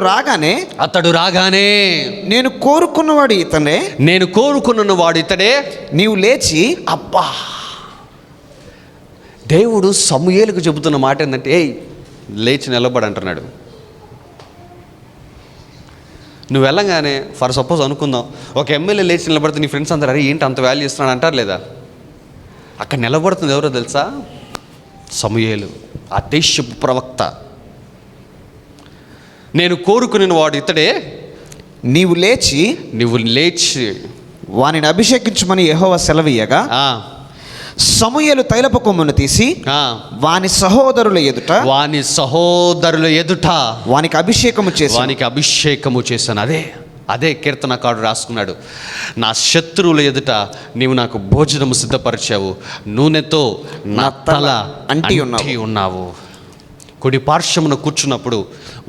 రాగానే నేను కోరుకున్నవాడు ఇతడే, నీవు లేచి. అబ్బా, దేవుడు సమూయేలుకు చెబుతున్న మాట ఏంటంటే, ఏయ్ లేచి నిలబడి అంటున్నాడు. నువ్వు వెళ్ళగానే ఫర్ సపోజ్ అనుకుందాం, ఒక ఎమ్మెల్యే లేచి నిలబడితే నీ ఫ్రెండ్స్ అందరూ అరే ఏంటి అంత వాల్యూ ఇస్తున్నాడు అంటారు లేదా? అక్కడ నిలబడుతుంది ఎవరో తెలుసా? సమూయేలు, ఆ దేశపు ప్రవక్త. నేను కోరుకుని వాడు ఇతడే, నీవు లేచి వానిని అభిషేకించమని యెహోవా సెలవీయగా సమూయేలు తైలపు కొమ్మును తీసి వాని సహోదరుల ఎదుట వానికి అభిషేకము చేశాను. అదే కీర్తనకారుడు రాసుకున్నాడు, నా శత్రువుల ఎదుట నీవు నాకు భోజనము సిద్ధపరిచావు, నూనెతో నా తల అంటి ఉన్నావు. కుడి పార్శ్వమున కూర్చున్నప్పుడు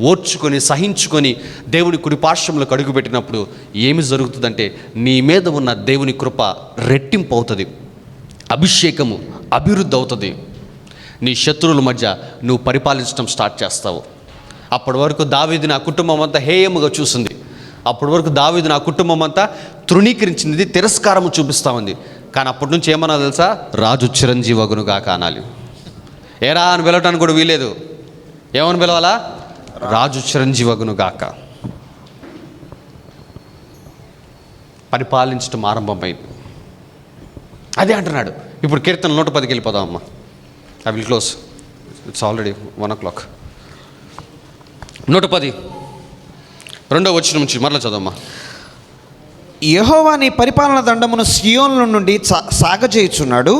ఓర్చుకొని సహించుకొని దేవుని కుడి పార్శ్వములకు అడుగుపెట్టినప్పుడు ఏమి జరుగుతుందంటే, నీ మీద ఉన్న దేవుని కృప రెట్టింపు అవుతుంది, అభిషేకము అభివృద్ధి అవుతుంది. నీ శత్రువుల మధ్య నువ్వు పరిపాలించడం స్టార్ట్ చేస్తావు. అప్పటి వరకు దావీదు నా కుటుంబం అంతా హేయముగా చూసింది, అప్పటి వరకు దావీదు నా కుటుంబం అంతా తృణీకరించింది, తిరస్కారము చూపిస్తూ ఉంది. కానీ అప్పటి నుంచి ఏమన్నా తెలుసా? రాజు చిరంజీవగునుగా కానాలి. ఏరా అని పిలవటానికి కూడా వీలేదు. ఏమని పిలవాలా? రాజు చిరంజీవగునుగాక. పరిపాలించడం ఆరంభమైంది. అదే అంటున్నాడు. ఇప్పుడు కీర్తన 110కి వెళ్ళిపోదాం అమ్మ. I will close, it's already 1 o'clock. 110 2వ వచనం నుంచి మరలా చదవమ్మా. యెహోవా నీ పరిపాలన దండమును సియోను నుండి సాగజేయుచున్నాడు.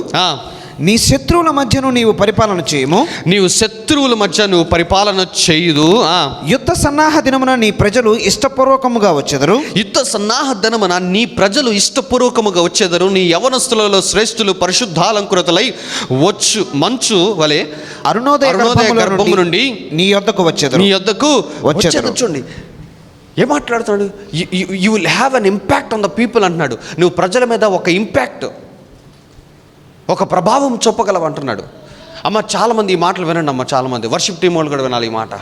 నీ శత్రువుల మధ్యను నీవు పరిపాలన చేయము. నీవు శత్రువుల మధ్య నువ్వు పరిపాలన చేయుదు. యుద్ధ సన్నాహ దినమున నీ ప్రజలు ఇష్టపూర్వకముగా వచ్చెదరు. యుద్ధ సన్నాహ దినమున నీ ప్రజలు ఇష్టపూర్వకముగా వచ్చేదరు. నీ యవనస్తులలో శ్రేష్ఠులు పరిశుద్ధాలంకృతులై వచ్చు మంచు వలె అరుణోదయ గర్భము నుండి నీ యొద్దకు వచ్చెదరు. చూడండి ఏం మాట్లాడుతున్నాడు? You will have an impact on the people అంటున్నాడు. నువ్వు ప్రజల మీద ఒక ఇంపాక్ట్, ఒక ప్రభావం చూపగలవు అంటున్నాడు. అమ్మ చాలామంది ఈ మాటలు వినండి అమ్మ, చాలామంది వర్షిప్ టీం వాళ్ళు కూడా వినాలి ఈ మాట.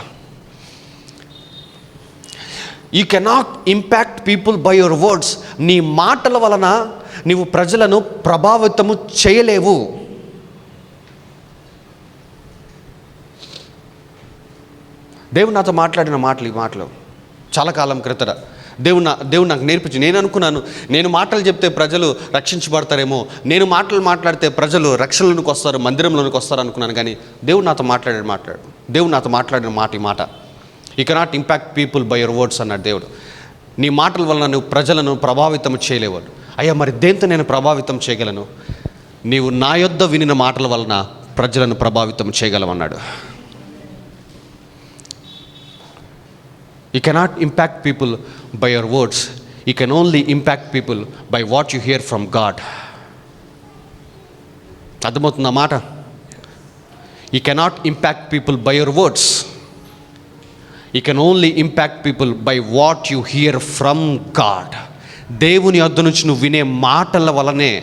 You cannot impact people by your words. నీ మాటల వలన నీవు ప్రజలను ప్రభావితము చేయలేవు. దేవుడు నాతో మాట్లాడిన మాటలు ఈ మాటలు చాలా కాలం క్రితట దేవుడు నాకు నేర్పించి, నేను అనుకున్నాను నేను మాటలు చెప్తే ప్రజలు రక్షించబడతారేమో, నేను మాట్లాడితే ప్రజలు రక్షణలోనికి వస్తారు, మందిరంలోనికి వస్తారు అనుకున్నాను. కానీ దేవుడు నాతో మాట్లాడిన మాట ఈ మాట, you cannot impact people by your words అన్నాడు దేవుడు. నీ మాటల వలన నువ్వు ప్రజలను ప్రభావితం చేయలేవాడు. అయ్యా మరి దేంతో నేను ప్రభావితం చేయగలను? నీవు నా యొద్ద వినిన మాటల వలన ప్రజలను ప్రభావితం చేయగలవన్నాడు. You cannot impact people by your words. You can only impact people by what you hear from God. అర్థమవుతుందా మాట? You cannot impact people by your words. You can only impact people by what you hear from God. దేవుని యొద్ద నుంచి నువ్వు వినే మాటల వలనే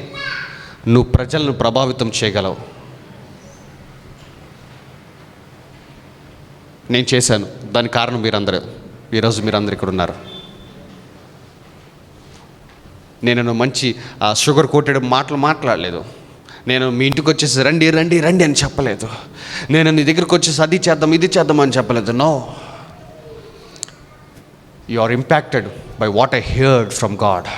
నువ్వు ప్రజలను ప్రభావితం చేయగలవు. నేను చేశాను, దానికి కారణం ఈరోజు మీరందరూ ఇక్కడ ఉన్నారు. నేను మంచి షుగర్ కోటెడ్ మాటలు మాట్లాడలేదు. నేను మీ ఇంటికి వచ్చేసి రండి రండి రండి అని చెప్పలేదు. నేను నీ దగ్గరికి వచ్చేసి అది చేద్దాం ఇది చేద్దాం అని చెప్పలేదు. No, you are impacted by what I heard from God.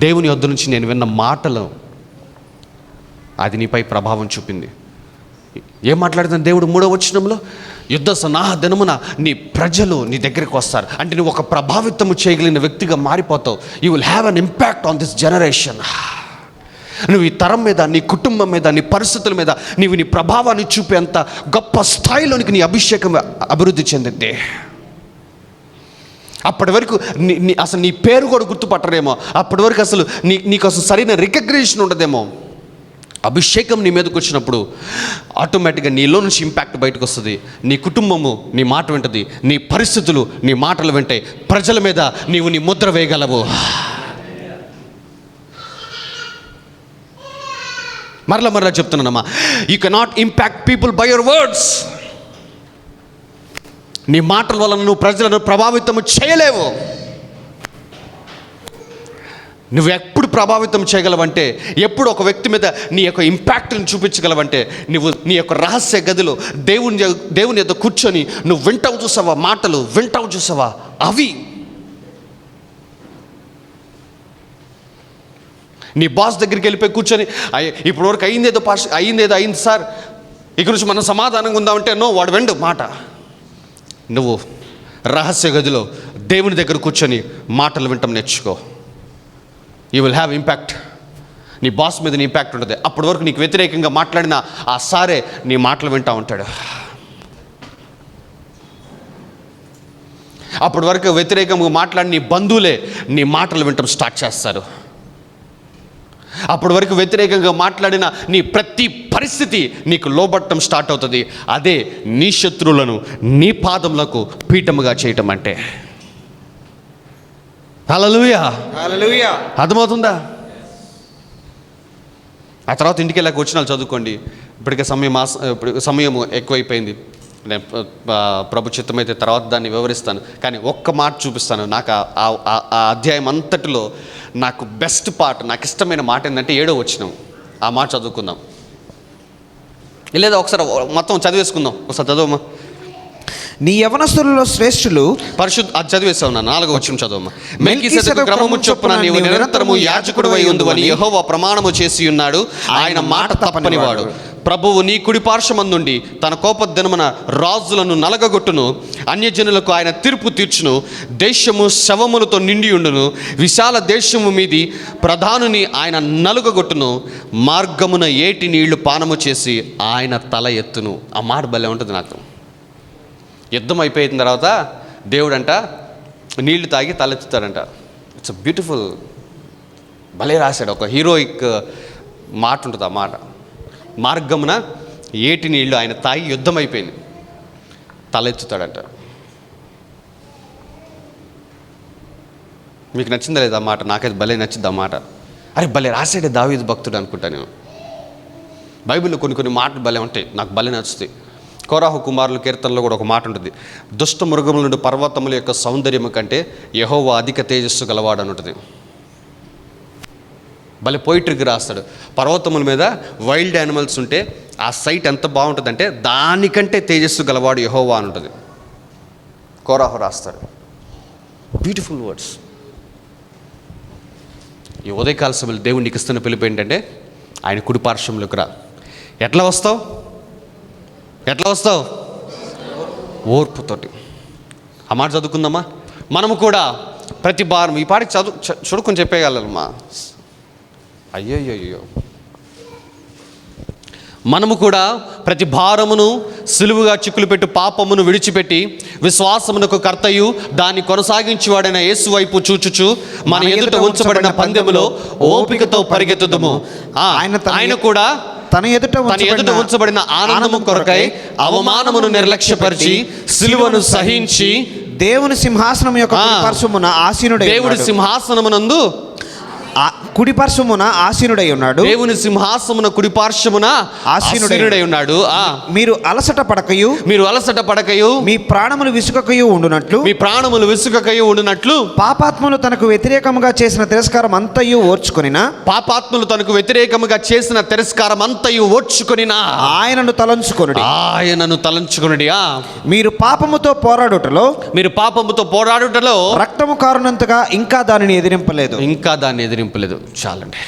దేవుని యొద్ద నుంచి నేను విన్న మాటలు అది నీపై ప్రభావం చూపింది. ఏం మాట్లాడుతున్న దేవుడు 3వ వచనంలో, యుద్ధ సన్నాహ దినమున నీ ప్రజలు నీ దగ్గరికి వస్తారు అంటే నువ్వు ఒక ప్రభావితము చేయగలిగిన వ్యక్తిగా మారిపోతావు. You will have an impact on this generation. నువ్వు ఈ తరం మీద, నీ కుటుంబం మీద, నీ పరిస్థితుల మీద నీవు నీ ప్రభావాన్ని చూపేంత గొప్ప స్థాయిలోనికి నీ అభిషేకం అభివృద్ధి చెందింది. అప్పటి వరకు అసలు నీ పేరు కూడా గుర్తుపట్టరేమో, అప్పటి వరకు అసలు నీకు అసలు సరైన రికగ్నిషన్ ఉండదేమో. అభిషేకం నీ మీదకి వచ్చినప్పుడు ఆటోమేటిక్గా నీలో నుంచి ఇంపాక్ట్ బయటకు వస్తుంది. నీ కుటుంబము నీ మాట వింటది, నీ పరిస్థితులు నీ మాటలు వింటాయి. ప్రజల మీద నీవు నీ ముద్ర వేయగలవు. మరలా చెప్తున్నానమ్మా, you cannot impact people by your words. నీ మాటల వలన నువ్వు ప్రజలను ప్రభావితం చేయలేవు. నువ్వు ఎప్పుడు ప్రభావితం చేయగలవంటే, ఎప్పుడు ఒక వ్యక్తి మీద నీ యొక్క ఇంపాక్ట్ని చూపించగలవంటే, నువ్వు నీ యొక్క రహస్య గదిలో దేవుని యొద్ద కూర్చొని నువ్వు వింటావు చూసావా మాటలు, వింటావు చూసావా అవి. నీ బాస్ దగ్గరికి వెళ్ళిపోయి కూర్చొని ఇప్పటి వరకు అయింది సార్, ఇక నుంచి మనం సమాధానంగా ఉందామంటే నో, వాడు వెండు మాట. నువ్వు రహస్య గదిలో దేవుని దగ్గర కూర్చొని మాటలు వింటాం నేర్చుకో. You will have impact. నీ బాస్ మీద నీ ఇంపాక్ట్ ఉంటుంది. అప్పటి వరకు నీకు వ్యతిరేకంగా మాట్లాడిన ఆ సారే నీ మాటలు వింటూ ఉంటాడు. అప్పటి వరకు వ్యతిరేకంగా మాట్లాడిన నీ బంధువులే నీ మాటలు వింటాం స్టార్ట్ చేస్తారు. అప్పటి వరకు వ్యతిరేకంగా మాట్లాడిన నీ ప్రతి పరిస్థితి నీకు లోబట్టం స్టార్ట్ అవుతుంది. అదే నీ శత్రువులను నీ పాదములకు పీఠముగా చేయటం అంటే. హల్లెలూయా, హల్లెలూయా. అర్థమవుతుందా? ఆ తర్వాత ఇంటికి వెళ్ళాక వచ్చినాలు చదువుకోండి. ఇప్పటికే సమయం ఎక్కువైపోయింది. నేను ప్రభు చిత్తమైతే తర్వాత దాన్ని వివరిస్తాను. కానీ ఒక్క మాట చూపిస్తాను. నాకు ఆ అధ్యాయం అంతటిలో నాకు బెస్ట్ పార్ట్, నాకు ఇష్టమైన మాట ఏంటంటే 7వ వచనం. ఆ మాట చదువుకుందాం, లేదా ఒకసారి మొత్తం చదివేసుకుందాం. ఒకసారి చదవమ్మా. నీ యవనస్తులలో శ్రేష్ఠులు అది చదివేస్తావు. 4వ వచనం చదవమ్మా. మెల్కీసెదెకు క్రమము చొప్పున నీవు నిరంతరము యాజకుడివై ఉందువని యెహోవా ప్రమాణము చేసి ఉన్నాడు. ఆయన మాట తప్పనివాడు. ప్రభువు నీ కుడి పార్శ్వమందుండి తన కోపదినమున రాజులను నలగగొట్టును. అన్యజనులకు ఆయన తీర్పు తీర్చును. దేశము శవములతో నిండి ఉండును. విశాల దేశము మీది ప్రధానుని ఆయన నలుగగొట్టును. మార్గమున ఏటి నీళ్లు పానము చేసి ఆయన తల ఎత్తును. ఆ మాట భలే ఉంటుంది నాకు. యుద్ధం అయిపోయిన తర్వాత దేవుడంట నీళ్లు తాగి తలెత్తుతాడంట. It's beautiful. భలే రాశాడు. ఒక హీరోయిక్ మాట ఉంటుంది ఆ మాట. మార్గమున ఏటి నీళ్లు ఆయన తాగి యుద్ధం అయిపోయింది, తలెత్తుతాడంట. మీకు నచ్చిందా లేదా ఆ మాట? నాకైతే భలే నచ్చింది ఆ మాట. అరే భలే రాశాడే దావీదు భక్తుడు అనుకుంటా నేను. బైబిల్లో కొన్ని మాటలు భలే ఉంటాయి, నాకు భలే నచ్చుతాయి. కోరాహు కుమారుల కీర్తనలో కూడా ఒక మాట ఉంటుంది. దుష్ట మృగముల నుండి పర్వతముల యొక్క సౌందర్యము కంటే యెహోవా అధిక తేజస్సు గలవాడు అని ఉంటుంది. భలే పోయిటరీకి రాస్తాడు. పర్వతముల మీద వైల్డ్ యానిమల్స్ ఉంటే ఆ సైట్ ఎంత బాగుంటుందంటే దానికంటే తేజస్సు గలవాడు యెహోవా అని ఉంటుంది. కోరాహు రాస్తాడు. Beautiful words. ఈ ఉదయకాల సమయంలో దేవుడు నీకు ఇస్తున్న పిలుపు ఏంటంటే ఆయన కుడి పార్శ్వంలోకి రా. ఎట్లా వస్తావు? ఓర్పుతోటి. ఆ మాట చదువుకుందామా. మనము కూడా ప్రతి భారం ఈ పాటికి చూడుకొని చెప్పేయగలమా? అయ్యో మనము కూడా ప్రతి భారమును సులువుగా చిక్కులు పెట్టు పాపమును విడిచిపెట్టి విశ్వాసమునకు కర్తయు దాన్ని కొనసాగించువాడైన యేసు వైపు చూచుచు మన ఎదుట ఉంచబడిన పందెములో ఓపికతో పరిగెత్తుదుము. ఆయన కూడా తన ఎదుట ఉంచబడిన ఆనందము కొరకై అవమానమును నిర్లక్ష్యపరిచి సిలువను సహించి దేవుని సింహాసనం యొక్క పార్శ్వమున ఆసీనుడై దేవుడి సింహాసనమునందు కుడి పార్శ్వమున ఆసీనుడై ఉన్నాడు. దేవుని సింహాసమున కుడి పార్శ్వమున ఆసీనుడై ఉన్నాడు. మీరు అలసట పడకయు మీ ప్రాణములు విసుకకయు ఉండునట్లు పాపాత్ములు తనకు వ్యతిరేకముగా చేసిన తిరస్కారం అంతయు ఓర్చుకొనినా ఆయనను తలంచుకొనుడి. మీరు పాపముతో పోరాడుటలో రక్తము కారునంతగా ఇంకా దానిని ఎదిరింపలేదు. చాలండి.